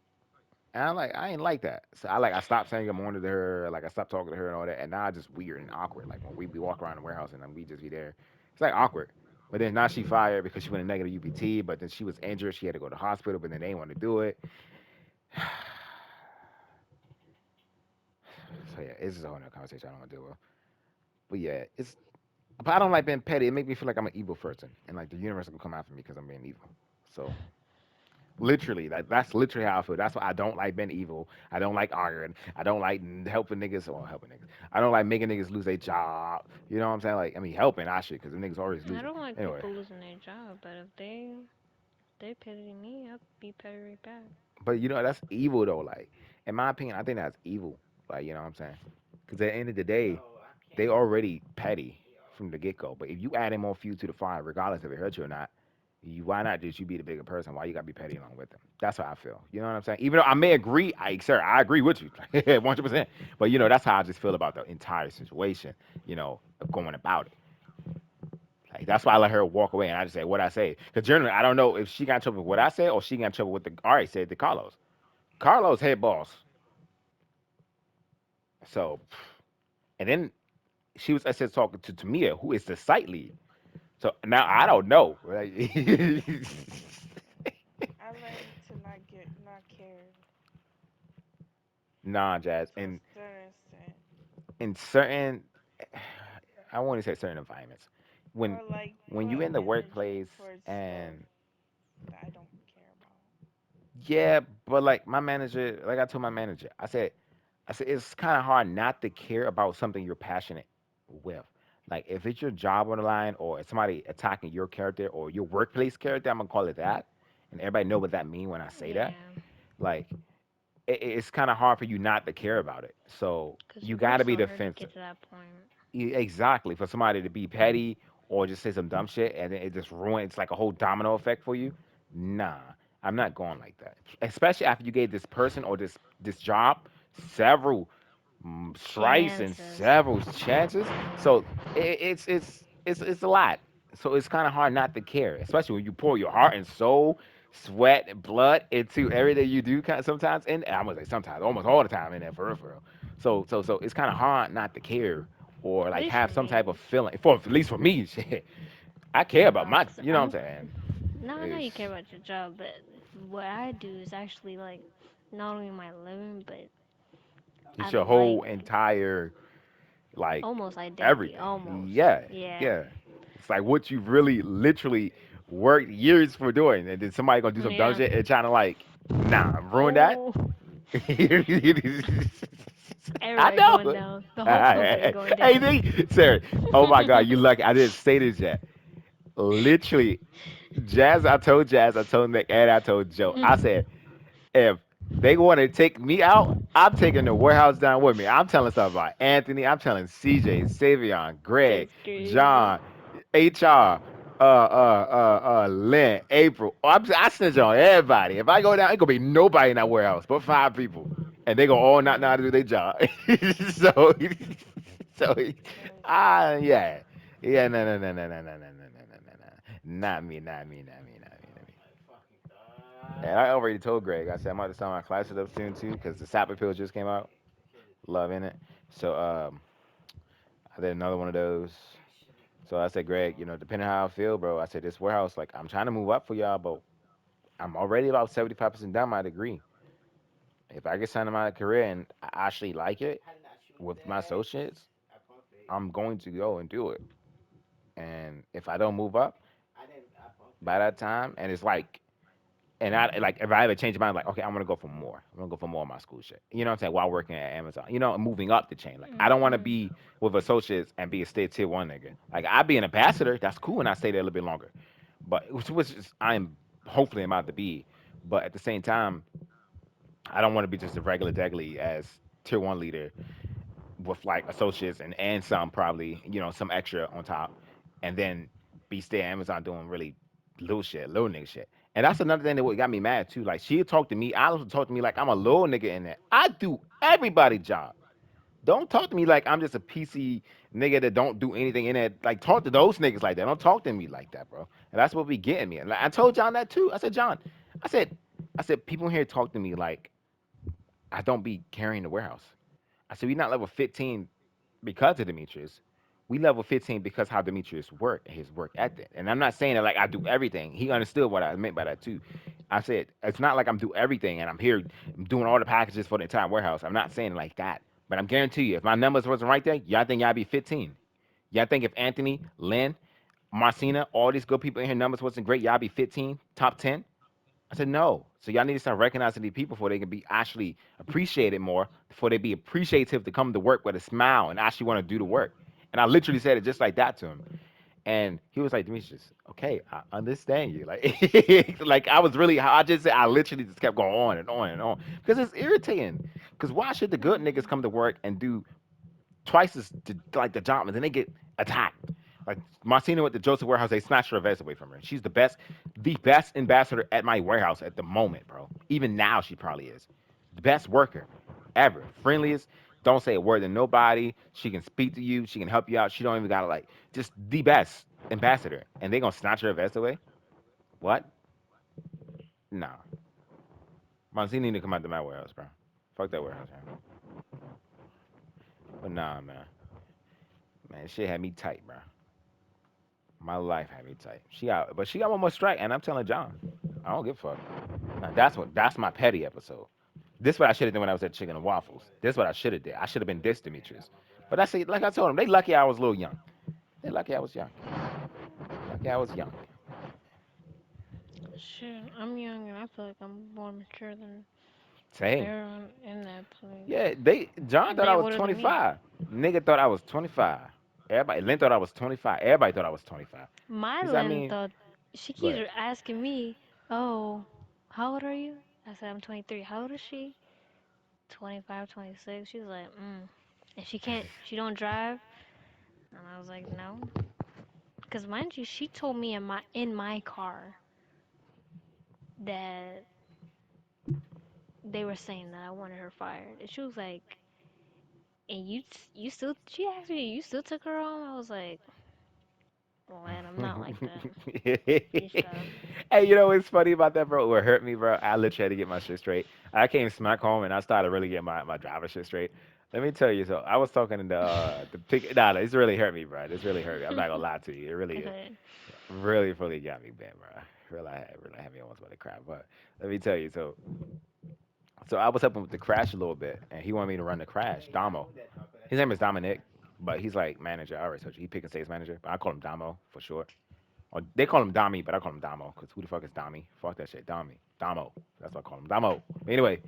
S1: and I'm like, I ain't like that. So I stopped saying good morning to her, like I stopped talking to her and all that. And now it's just weird and awkward. Like when we be walk around the warehouse and then we just be there, it's like awkward. But then now she fired because she went a negative UPT. But then she was injured, she had to go to the hospital. But then they didn't want to do it. So yeah, it's just a whole nother conversation I don't want to deal with. But yeah, it's. But I don't like being petty. It makes me feel like I'm an evil person, and like the universe will come after me because I'm being evil. So literally, that's literally how I feel. That's why I don't like being evil. I don't like arguing. I don't like helping niggas. Well, helping niggas. I don't like making niggas lose their job. You know what I'm saying? Like, I mean, helping I should, because the niggas always
S3: I
S1: losing.
S3: don't like
S1: Anyway,
S3: people losing their job, but if they pity me, I'll be petty right back.
S1: but that's evil though. Like, in my opinion, I think that's evil. Like, you know what I'm saying? Because at the end of the day, they already petty from the get go. But if you add in more fuel to the fire, regardless if it hurts you or not, Why not just you be the bigger person? Why you gotta be petty along with them? That's how I feel. You know what I'm saying? Even though I may agree, sir, I agree with you, 100%. But that's how I just feel about the entire situation. Of going about it. Like that's why I let her walk away, and I just say what I say. Because generally, I don't know if she got in trouble with what I said or she got in trouble with the. All right, said to Carlos. Carlos head boss. So, and then she was I said talking to Tamia, who is the site lead. So now I don't know. Right?
S2: I learned to not care
S1: Nah, Jazz.
S2: to a
S1: And
S2: certain extent,
S1: in certain, I want to say certain environments, when
S2: or like
S1: when you
S2: put
S1: in the
S2: energy
S1: workplace
S2: towards stuff
S1: and
S2: that I don't care about.
S1: yeah, but like my manager, like I told my manager, I said it's kind of hard not to care about something you're passionate with. Like if it's your job on the line or if somebody attacking your character or your workplace character, I'm gonna call it that, and everybody know what that mean when I say that.
S3: Yeah,
S1: Like it's kind of hard for you not to care about it. So
S3: because
S1: you
S3: you
S1: got to
S3: worked
S1: be
S3: so hard to
S1: defensive.
S3: get to that point.
S1: Exactly, for somebody to be petty or just say some dumb shit and then it just ruins. It's like a whole domino effect for you. Nah, I'm not going like that. Especially after you gave this person or this job several strikes and
S3: Chances.
S1: several chances. So it's a lot. So it's kind of hard not to care, especially when you pour your heart and soul, sweat and blood into everything you do. Kind sometimes, and I'm gonna say sometimes, almost all the time in there for real, for real. So it's kind of hard not to care or
S3: At
S1: like
S3: least for
S1: have some type of
S3: me.
S1: feeling. For at least for me, shit, I care about my.
S3: Cause
S1: You know what I'm saying?
S3: no, I know
S1: It's
S3: you care about your job, but what I do is actually like not only my living, but I
S1: it's your
S3: like
S1: whole entire like
S3: almost identity.
S1: everything.
S3: Almost.
S1: Yeah,
S3: Yeah.
S1: yeah. It's like what you really literally worked years for doing, and then somebody gonna do some dumb
S3: Yeah.
S1: shit and trying to like, nah, ruin that.
S3: Oh,
S1: I
S3: everybody going
S1: know.
S3: down. The whole company
S1: Hey,
S3: going
S1: hey,
S3: down.
S1: they, sir. Oh my God, you lucky. I didn't say this yet. Literally, I told Nick, and I told Joe. I said, if they want to take me out, I'm taking the warehouse down with me. I'm telling stuff about Anthony. I'm telling CJ, Savion, Greg,
S3: That's crazy.
S1: John, HR, Lynn, April. I snitch on everybody. If I go down, it gonna be nobody in that warehouse but 5 people, and they gonna all not know how to do their job. so, so,
S2: Like,
S1: yeah, yeah, no, not me, not me, not me, not me, not me. And I already told Greg. I said I'm about to start my classes up soon too, because the Sapper Pill just came out. Loving it. So I did another one of those. So I said, Greg, depending on how I feel, bro, I said this warehouse, like I'm trying to move up for y'all, but I'm already about 75% done my degree. If I get signed in my career and I actually like it with my associates, I'm going to go and do it. And if I don't move up by that time, and it's like and I like if I ever change my mind, like, okay, I'm gonna go for more. I'm gonna go for more of my school shit. You know what I'm saying? While working at Amazon, and moving up the chain. Like, I don't want to
S3: Mhm.
S1: be with associates and be a stay tier one nigga. Like, I be an ambassador. That's cool, and I stay there a little bit longer. But which is I'm hopefully about to be. But at the same time, I don't want to be just a regular degular as tier one leader with like associates and some probably some extra on top, and then be stay at Amazon doing really little shit, little nigga shit. And that's another thing that what got me mad too. Like she talked to me, Alice would talk to me like I'm a little nigga in there. I do everybody's job. Don't talk to me like I'm just a PC nigga that don't do anything in it. Like talk to those niggas like that. Don't talk to me like that, bro. And that's what be getting me. And like, I told John that too. I said, John, I said, I said, people here talk to me like I don't be carrying the warehouse. I said, we not level 15 because of Demetrius. We level 15 because how Demetrius work and his work ethic. And I'm not saying that like I do everything. He understood what I meant by that too. I said it's not like I'm do everything and I'm here doing all the packages for the entire warehouse. I'm not saying it like that. But I'm guarantee you, if my numbers wasn't right there, y'all think y'all be 15. Y'all think if Anthony, Lynn, Marcina, all these good people in here numbers wasn't great, y'all be 15, top 10. I said no. So y'all need to start recognizing these people before they can be actually appreciated more, before they be appreciative to come to work with a smile and actually want to do the work. And I literally said it just like that to him. And he was like, Demetrius, okay, I understand you. Like, like I was really, I just said, I literally just kept going on and on and on because it's irritating. Because why should the good niggas
S3: Mhm.
S1: come to work and do twice as like the job and then they get attacked? Like Martina went to Joseph Warehouse, they snatched her vest away from her. She's the best ambassador at my warehouse at the moment, bro. Even now, she probably is the best worker ever. Friendliest. Don't say a word to nobody. She can speak to you. She can help you out. She don't even gotta like just the best ambassador. And they gonna snatch her vest away? What? Nah. Martina need to come out to my warehouse, bro. Fuck that warehouse, man. But nah, man. Man, shit had me tight, bro. My life had me tight. She got one more strike, and I'm telling John, I don't give a fuck. Now that's my petty episode. This what I should have done when I was at Chicken and Waffles. This what I should have did. I should have been this Demetrius. But I see, like I told them, they lucky I was a little young. They lucky I was young. Lucky I was young.
S3: Shit, I'm young and I feel like I'm more mature than
S1: Same.
S3: everyone in that place.
S1: Yeah, John thought
S3: They
S1: I was
S3: older than me.
S1: 25. Nigga thought I was 25. Everybody, Lynn thought I was 25. Everybody thought I was 25.
S3: My
S1: He said, I
S3: Lynn
S1: mean,
S3: thought she
S1: go
S3: keeps
S1: ahead.
S3: asking me, "Oh, how old are you?" I said I'm 23. How old is she? 25, 26. She was like, And she don't drive. And I was like, no. Because mind you, she told me in my car that they were saying that I wanted her fired. And she was like, and you still, she asked me, you still took her home? I was like, well, man, I'm not like that. You stop.
S1: Hey, you know what's funny about that, bro? What hurt me, bro? I literally had to get my shit straight. I came smack home and I started really getting my driver shit straight. Let me tell you, so I was talking to the pick. Nah, this really hurt me, bro. This really hurt me. I'm not gonna lie to you. It really,
S3: Okay.
S1: really, really got me bad, bro. Really had me almost about to cry. But let me tell you, so I was helping with the crash a little bit, and he wanted me to run the crash. Damo, his name is Dominic, but he's like manager. I already told you, he pick and sales manager, but I call him Damo for short. Or they call him Dami, but I call him Damo, because who the fuck is Dami? Fuck that shit, Dami, Damo. That's what I call him, Damo. But anyway,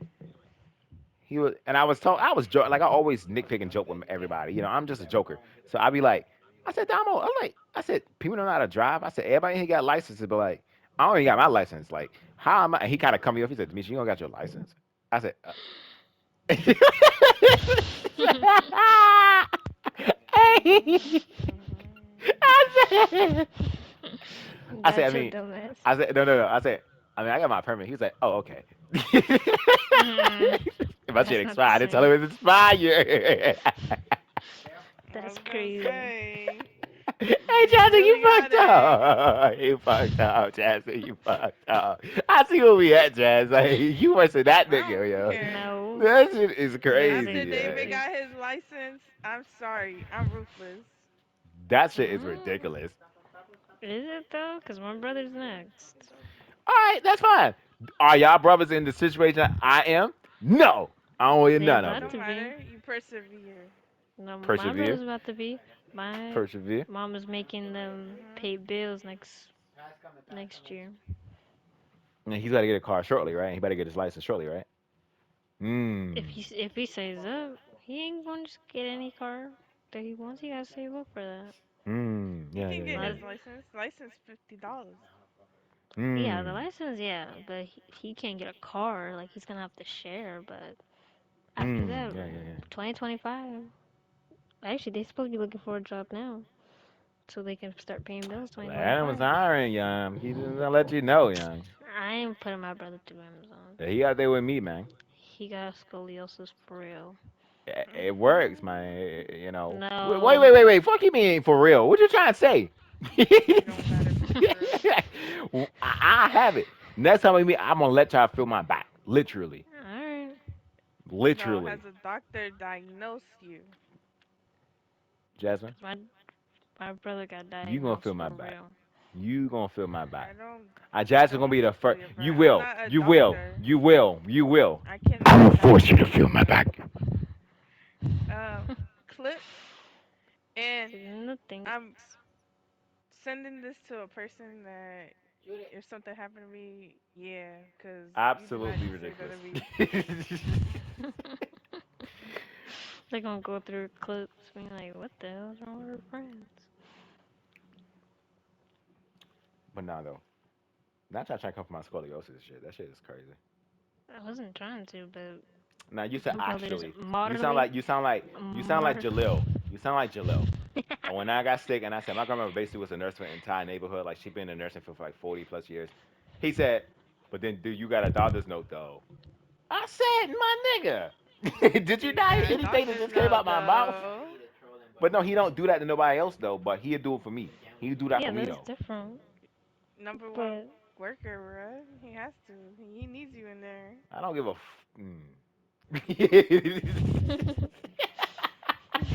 S1: he was, and I was joking, like I always nitpick and joke with everybody. You know, I'm just a joker, so I be like, I said Damo, I said people don't know how to drive. I said everybody here got licenses, but like I don't even got my license. Like how am I? And he kind of cut me off. He said, Demetri, you don't got your license. I said, hey. I said, I said,
S3: Got your dumb ass.
S1: I said, no, no, no. I said, I got my permit. He was like, oh, okay.
S3: Mm,
S1: My shit
S3: that's not the
S1: expired. I didn't tell
S3: same.
S1: him it's expired.
S2: I
S3: That is
S2: was gonna
S3: crazy.
S2: say,
S1: Hey,
S2: you
S1: Jazzy, you
S2: really got
S1: fucked
S2: it.
S1: up. You fucked up, Jazzy. You fucked up. I see where we at, Jazz. Like, you worse than that
S2: I
S1: nigga,
S2: don't
S1: yo.
S2: care.
S3: No,
S1: That shit is
S3: that's
S2: After
S1: crazy,
S2: David
S1: yeah.
S3: exactly.
S2: got his license, I'm sorry. I'm ruthless.
S1: That shit is
S3: Mm,
S1: ridiculous.
S3: is it though? Cause my brother's next.
S1: All right, that's fine. Are y'all brothers in the situation I am? No. I don't hear
S3: They
S1: none of
S3: about
S1: it.
S2: Don't
S3: to be.
S2: matter. You persevere.
S3: No, my
S1: Persevere.
S3: brother's about to be. My
S1: Persevere.
S3: mom is making them
S2: Mhm.
S3: pay bills next year.
S1: And he's got to get a car shortly, right? He better get his license shortly, right?
S3: If
S1: Mm.
S3: he saves up, he ain't gonna just get any car that he wants. He gotta save up for that.
S1: Mm.
S2: He
S1: Yeah,
S2: can
S1: yeah, yeah,
S2: get
S1: yeah.
S3: Like,
S2: his license. License $50.
S3: yeah, the
S1: Mm.
S3: license, yeah, but he can't get a car. Like he's gonna have to share. But after
S1: Mm.
S3: that,
S1: Yeah, yeah, yeah.
S3: 2025. Actually, they supposed to be looking for a job now, so they can start paying bills
S1: Well, Adam was
S3: 2025.
S1: hiring, young. He didn't let you know, young.
S3: I ain't putting my brother through Amazon.
S1: Yeah, he out there with me, man.
S3: He got scoliosis for real.
S1: It works,
S2: Mhm.
S1: man. You know. Wait, wait,
S3: No.
S1: wait, wait, wait. Fuck you, mean for real? What you trying to say?
S2: It don't gotta be for real.
S1: I have it. Next time we meet, I'm gonna let y'all feel my back. Literally,
S3: Alright.
S2: No,
S1: literally.
S2: has a doctor diagnosed you?
S1: Jasmine,
S3: Cause my brother got
S1: you gonna
S3: diagnosed
S1: feel my
S3: for
S1: back.
S3: real.
S1: You gonna feel my back.
S2: I don't I
S1: Jasmine
S2: don't
S1: gonna be
S2: want
S1: the
S2: to feel
S1: first.
S2: your
S1: You
S2: back. I'm
S1: will.
S2: not a
S1: You will.
S2: doctor.
S1: You will. You will.
S2: I
S1: I'm
S2: cannot
S1: gonna force you to
S2: diagnose
S1: feel my
S2: anyone.
S1: back.
S2: Clips, and
S3: No
S2: I'm
S3: thanks.
S2: sending this to a person that if something happened to me, yeah, because you did not
S1: Absolutely
S2: just say that
S1: ridiculous.
S2: to me.
S3: They're gonna go through clips being like, what the hell's wrong with her friends?
S1: But nah, though. Not trying to come for my scoliosis shit. That shit is crazy.
S3: I wasn't trying to, but
S1: Now you said
S3: my brother's
S1: actually. You sound
S3: moderately,
S1: like you sound like you sound like
S3: moder-
S1: Jalil. You sound like Jalil. when I got sick and I said my grandmother basically was a nurse for the entire neighborhood, like she been in nursing for like 40 plus years. He said, "But then, do you got a doctor's note though?" I said, "My nigga, did you
S2: You
S1: not hear
S2: got a
S1: anything that
S2: doctor's
S1: just came
S2: note
S1: out my mouth?"
S2: though.
S1: But no, he don't do that to nobody else though. But he'll do it for me. He'll do that
S3: Yeah,
S1: for me
S3: that's
S1: though.
S3: different.
S2: Number one
S3: But
S2: worker, bruh. He has to. He needs you in there.
S1: I don't give a.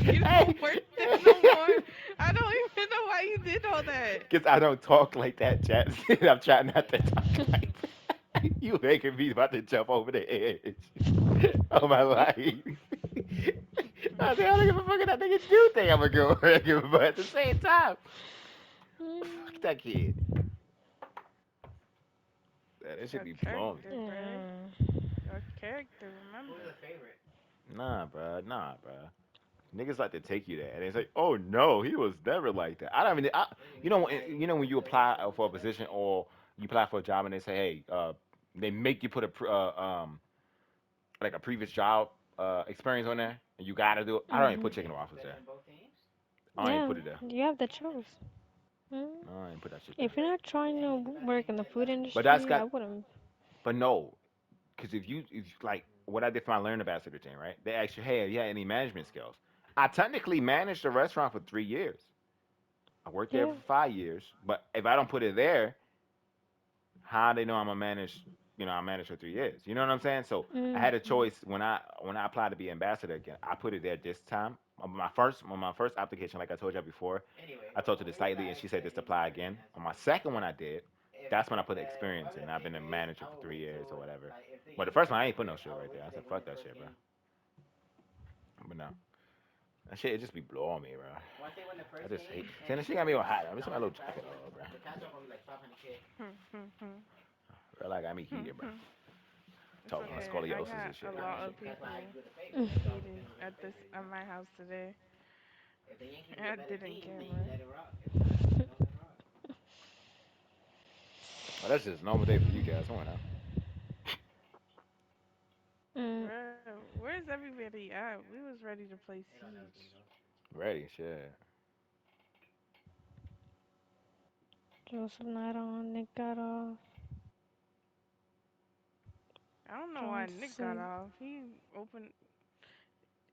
S2: You
S1: Hey,
S2: don't work there no more. I don't even know why you did all that.
S1: because I don't talk like that, chat. I'm trying not to talk like that. You making me about to jump over the edge of my life. I said, I don't give a fuck if that nigga do think I'm a good worker, but at the same time, fuck that kid. That should
S2: Your
S1: be blowing me.
S2: character, bruh.
S3: yeah.
S2: Your character, remember.
S1: Nah, bro. Nah, bro. Niggas like to take you there, and it's like, oh no, he was never like that. I don't even, when you apply for a position or you apply for a job and they say, hey, they make you put like a previous job experience on there, and you gotta do it. I don't even
S3: Hmm.
S1: put chicken and waffles there. I don't even
S3: Yeah,
S1: put it there.
S3: you have the choice. Mm.
S1: I don't even put that shit there.
S3: If you're not trying to work in the food
S1: But that's
S3: industry, I
S1: got,
S3: wouldn't.
S1: but no, because if like what I did for my learn ambassador thing, right? They asked you, hey, have you had any management skills? I technically managed a restaurant for 3 years. I worked there
S3: Yeah.
S1: for 5 years, but if I don't put it there, how they know I'm gonna manage? I managed for 3 years. You know what I'm saying? So I had a
S3: Hmm.
S1: choice when I applied to be ambassador again. I put it there this time. On my first application, like I told you before, I told her this slightly, and she said just apply again. On my second one, I did. That's when I put the experience in. I've been a manager for 3 years or whatever. But the first one, I ain't put no shit right there. I said fuck that shit, bro. But no, that shit it just be blowing me, bro. I just hate. Then she got me all hot. Let me put my little jacket on, bro. Bro, like got me heated, bro.
S2: It's
S1: Talking about
S2: okay. I
S1: scoliosis
S2: got
S1: and
S2: a
S1: shit.
S2: lot of people heated at my house today. I didn't camera.
S1: Oh, that's just a normal day for you guys. Come on now.
S3: Mm.
S2: Bro, where's everybody at? We was ready to play Siege.
S1: Ready, shit.
S3: Joseph not on, Nick got off.
S2: I don't know why
S3: John's
S2: Nick got
S3: asleep.
S2: off. He opened.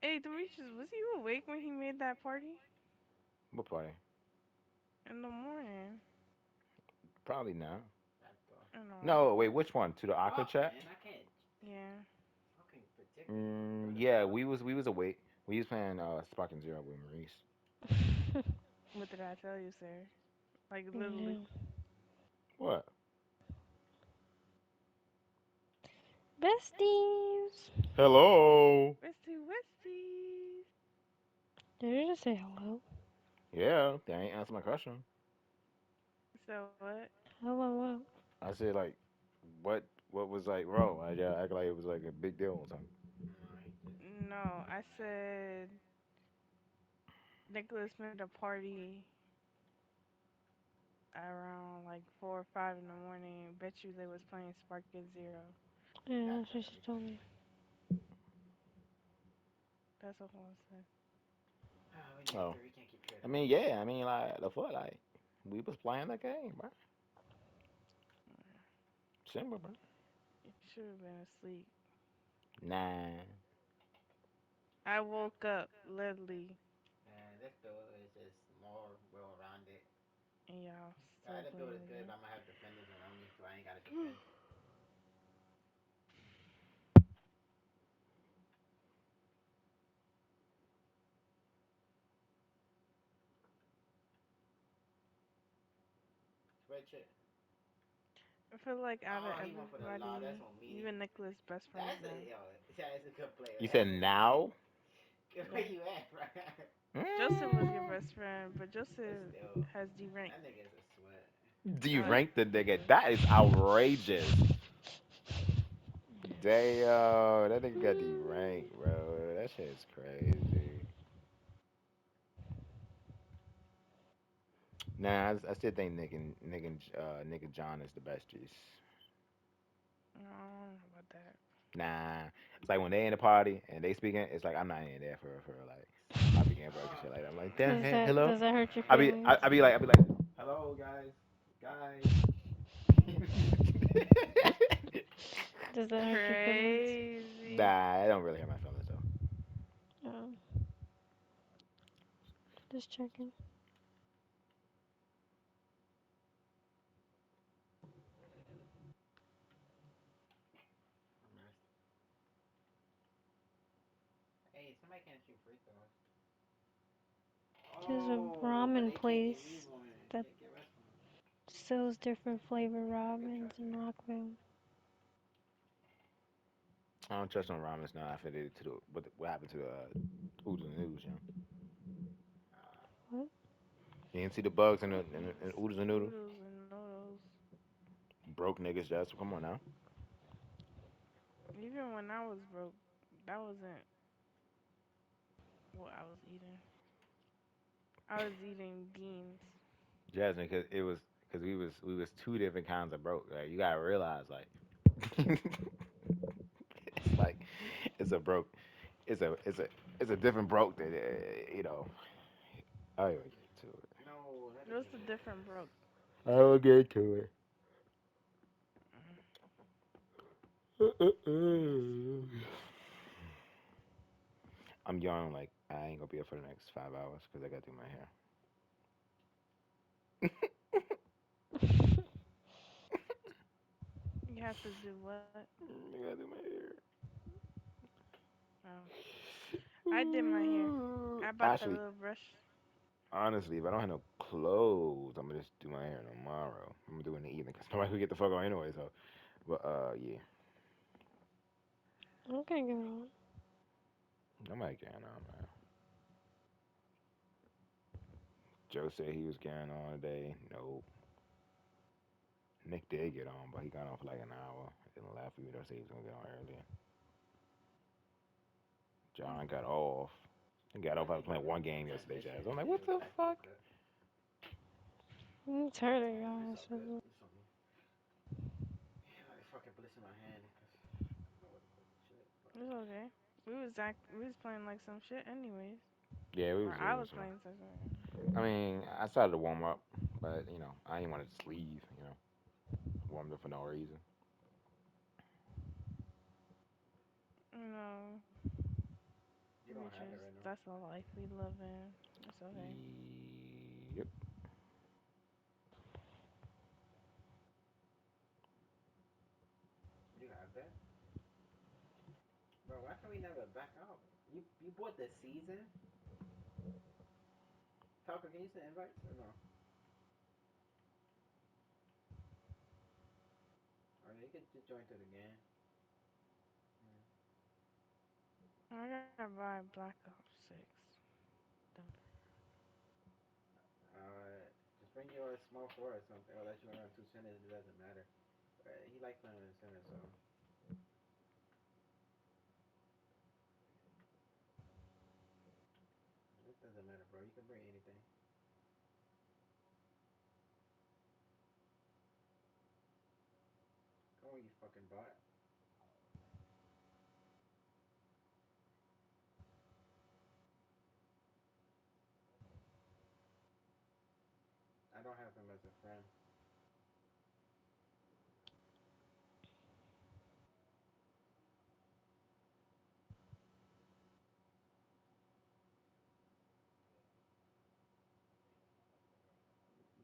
S2: Hey, Demetrius, was you awake when he made that party
S1: What party?
S2: in the morning?
S1: Probably not.
S2: I know.
S1: No, wait, which one? To the Aqua chat?
S2: Yeah.
S1: Yeah, we was awake. We was playing Sparking Zero with Maurice.
S2: What did I tell you, sir? Like literally.
S3: Yeah.
S1: What?
S3: Besties.
S1: Hello.
S2: Westy Westies.
S3: Did you just say hello?
S1: Yeah, they ain't answer my question.
S2: So what?
S3: Hello, what?
S1: I said like, what was like wrong? I just act like it was like a big deal or something.
S2: No, I said Nicholas made a party around like 4 or 5 in the morning. Bet you they was playing Spark Get Zero.
S3: Yeah, that's what she told me.
S2: That's what I said.
S1: Oh, I mean, yeah, I mean like the fuck, like we was playing the game, bro. Simple, bro.
S2: You should have been asleep.
S1: Nah.
S2: I woke up literally, and y'all still playing the game. I feel like out of everybody, you and Nicholas best friends now.
S1: You said now?
S2: Yeah. Joseph was your
S1: Mm.
S2: best friend, but Joseph has D rank.
S1: Do you
S2: Uh,
S1: rank the nigga?
S2: Nicholas.
S1: That is outrageous. Damn, that nigga got the rank, bro. That shit is crazy. Nah, I still think Nick and John is the besties.
S2: No, I don't know about that.
S1: Nah, it's like when they in the party and they speaking, it's like I'm not in there for real. Like I be getting broke and shit like that. I'm like, damn,
S3: Does
S1: hey,
S3: that
S1: hello.
S3: does that hurt your
S1: I be
S3: feelings?
S1: I be like, hello guys.
S3: Does that hurt your feelings?
S2: Crazy.
S1: Nah, I don't really have my feelings though.
S3: Um, just checking.
S1: Hey, somebody can't shoot free throws.
S3: There's a
S1: Oh, but
S3: ramen
S1: they can't get
S3: place
S1: reborn. They
S3: that
S1: can't get restaurant.
S3: sells different flavor
S1: Good
S3: ramens
S1: try.
S3: in Rockville.
S1: I don't trust no ramens now after they to the what happened to Oodles and Noodles, you know.
S3: What?
S1: You didn't see the bugs in Oodles and Noodles?
S2: Oodles and noodles.
S1: Broke niggas, just come on now.
S2: Even when I was broke, that wasn't what I was eating. I was eating beans.
S1: Jasmine, cause it was cause we was two different kinds of broke. Like you gotta realize, like it's like it's a broke, it's a it's a it's a different broke that you know. I will get to it. No, not
S2: What's the
S1: again.
S2: different broke?
S1: I will get to it.
S2: Mm.
S1: I'm young, like I ain't gonna be up for the next 5 hours because I gotta do my hair.
S2: You have to do what?
S1: I gotta do my hair.
S2: Oh, I did my hair. I bought that
S1: Actually,
S2: little brush.
S1: honestly, if I don't have no clothes, I'm gonna just do my hair tomorrow. I'm gonna do it in the evening because nobody will get the fuck on anyway. So, but yeah,
S3: Okay, girl.
S1: nobody getting on, man. Joe said he was getting on today. Nope. Nick did get on, but he got on for like an hour. Didn't laugh at me. Though, say he was gonna get on earlier. John got off. He got off after playing one game yesterday, Jazz. I'm like, what the fuck?
S3: It's hurting, guys.
S1: It's all good. It's on me. Yeah, like fucking bliss in my hand. I don't know what the fuck this shit. But
S2: It's okay. We was playing like some shit anyways.
S1: yeah, we
S2: Or
S1: was
S2: I
S1: losing.
S2: was
S1: So
S2: playing some shit.
S1: I mean, I started to warm up, but I didn't want to just leave. Warmed up for no reason.
S2: No,
S1: You
S2: we
S1: don't have it
S2: just
S1: right now.
S2: that's the life we live in. It's okay.
S1: Yep. You have that, bro. Why can we never back out? You bought the season. Tucker, can you send invites or no? Or you could just join to the game.
S2: I gotta buy Black Ops 6. Them-
S1: Just bring your small four or something. I'll let you run two centers. It doesn't matter. He likes playing in the center, so it doesn't matter, bro. You can bring anything. Come on, you fucking bot. I don't have him as a friend.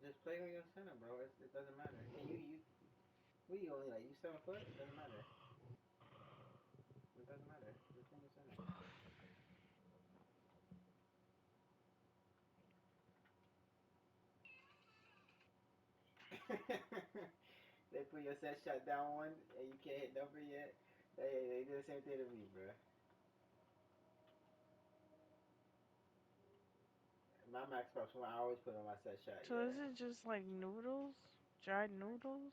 S1: Just play on your center, bro. It doesn't matter. And we only like you 7 foot. It doesn't matter. It doesn't matter. Just bring your center. They put your set shot down one, and you can't hit number yet. They do the same thing to me, bro. My max pops one, I always put on my set shot.
S2: So is
S1: Yeah.
S2: it just like noodles? Dried noodles?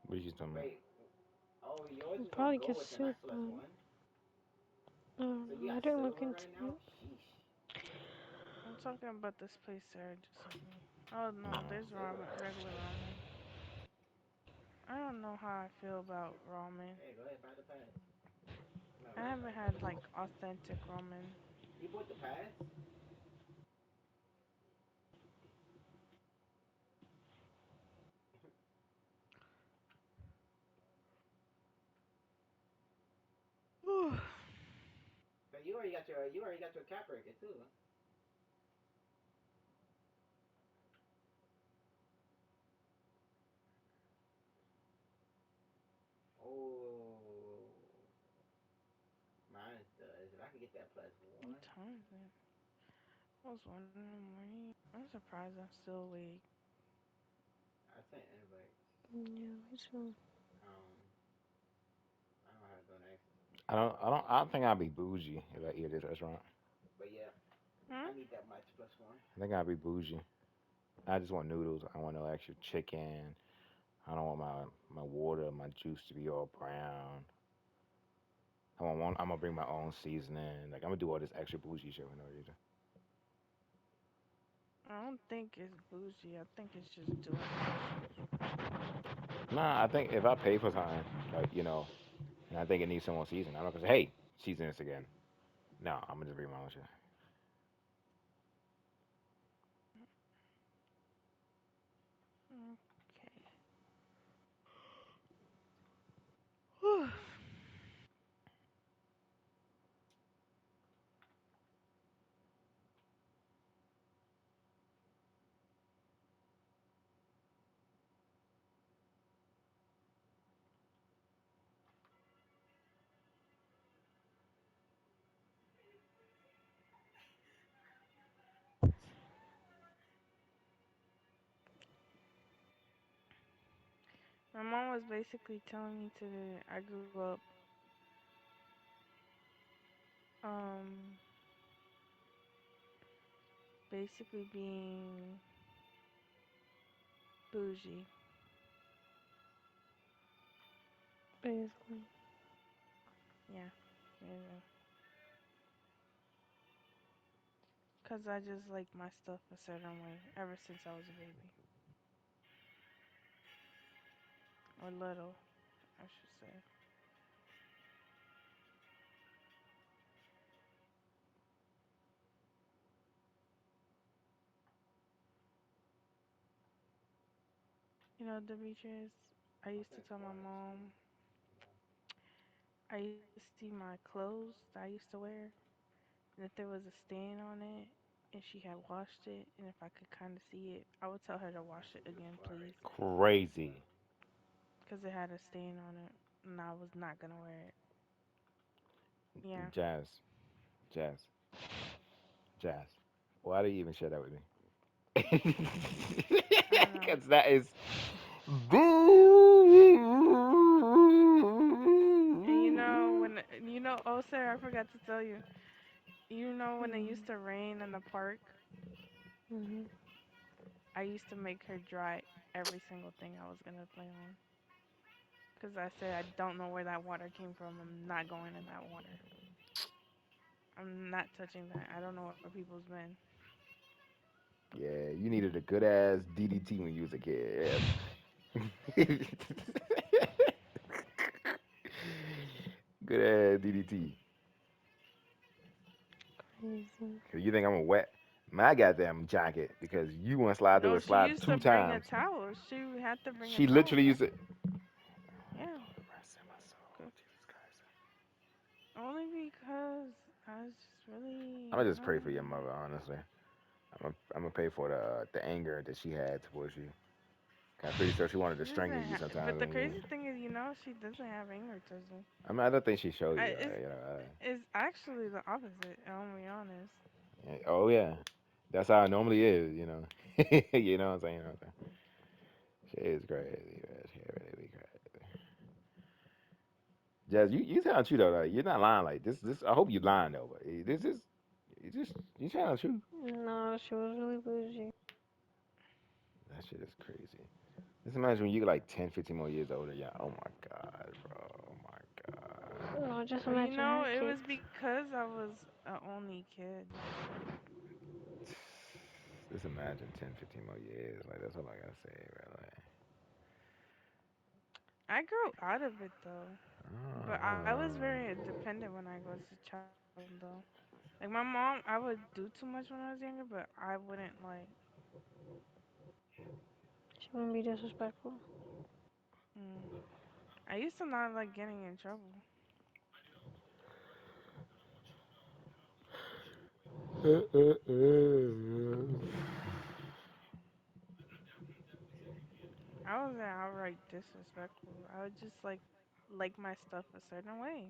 S1: What you talking about? Wait. Oh, yours
S3: You
S1: is gonna
S3: probably
S1: go
S3: get
S1: with the
S3: soup,
S1: max plus
S3: but
S1: one.
S3: I don't
S1: So you
S3: know. I
S1: got
S3: didn't look
S1: silver
S3: into
S1: right now.
S3: it.
S1: Sheesh.
S2: I'm talking about this place Sarah just sent me. Oh no,
S1: No.
S2: there's
S1: Silver.
S2: ramen, regular ramen. I don't know how I feel about ramen.
S1: Hey, go ahead, buy the pads.
S2: I haven't had like authentic ramen.
S1: You bought the pads? But you already got your cap breaker too. Oh, mine does. If I could get that plus
S2: What
S1: one,
S2: time is it? I was 1 in the morning. I'm surprised I'm still awake.
S1: I sent invites.
S3: Yeah, me too.
S1: Um, I don't know how to go next. I don't think I'd be bougie if I eat at this restaurant. But yeah,
S2: Hmm?
S1: I need that much plus one. I think I'd be bougie. I just want noodles. I want no extra chicken. I don't want my water, my juice to be all brown. I want one. I'm gonna bring my own seasoning. Like I'm gonna do all this extra bougie shit for no reason.
S2: I don't think it's bougie. I think it's just doing extra.
S1: Nah, I think if I pay for something, like and I think it needs some more seasoning, I'm not gonna say, hey, season this again. No, I'm gonna just bring my own shit.
S2: Okay. Whew. My mom was basically telling me today I grew up um basically being bougie.
S3: Basically.
S2: Yeah. Yeah. Cause I just like my stuff a certain way ever since I was a baby. Or little, I should say. You know, Demetrius, I used to tell my mom I used to see my clothes that I used to wear, and if there was a stain on it, and she had washed it, and if I could kind of see it, I would tell her to wash it again, please,
S1: Crazy.
S2: because it had a stain on it, and I was not gonna wear it. Yeah,
S1: Jazz, Jazz, Jazz. Why do you even share that with me?
S2: I don't know.
S1: Because that is boo.
S2: And oh, sir, I forgot to tell you. You know, when it
S3: Mm.
S2: used to rain in the park,
S3: Mhm.
S2: I used to make her dry every single thing I was gonna play on. Because I said, I don't know where that water came from. I'm not going in that water. I'm not touching that. I don't know where people's been.
S1: Yeah, you needed a good ass DDT when you was a kid. Yeah. Good ass DDT.
S3: Crazy.
S1: Cause you think I'm a wet my goddamn jacket because you want to slide through
S2: No,
S1: a
S2: she
S1: slide
S2: used to
S1: two
S2: bring a
S1: times.
S2: towel. She had to bring a
S1: She
S2: towel,
S1: literally
S2: sir.
S1: used to.
S2: Yeah.
S1: Lord, rest in my soul,
S2: Okay.
S1: Jesus Christ.
S2: Only because I was just really,
S1: I'm gonna just pray for your mother, honestly. I'm gonna pay for the anger that she had towards you. I'm pretty sure she wanted
S2: she
S1: to
S2: doesn't
S1: strangle you
S2: but
S1: sometimes.
S2: the
S1: And you,
S2: crazy thing is, she doesn't have anger towards me.
S1: I mean, I don't think she showed you.
S2: It's actually the opposite. I'm gonna be honest.
S1: Oh yeah, that's how it normally is. You know what I'm saying? She is crazy, man. She really crazy. Jazz, you telling the truth though. Like, you're not lying. Like this. I hope you're lying though. But this is you telling the truth.
S3: No, she was really bougie.
S1: That shit is crazy. Just imagine when you get like 10, 15 more years older. Yeah. Oh my god, bro. Oh my god.
S3: No, just
S2: Well,
S3: imagine her
S2: it was
S3: kids.
S2: because I was an only kid.
S1: Just imagine 10, 15 more years. Like that's all I gotta say, bro. Like,
S2: I grew out of it though. But I was very independent when I was a child, though. Like my mom, I would do too much when I was younger, but I wouldn't like.
S3: She wouldn't be disrespectful.
S2: Mm. I used to not like getting in trouble. I wasn't outright disrespectful. I would just like my stuff a certain way.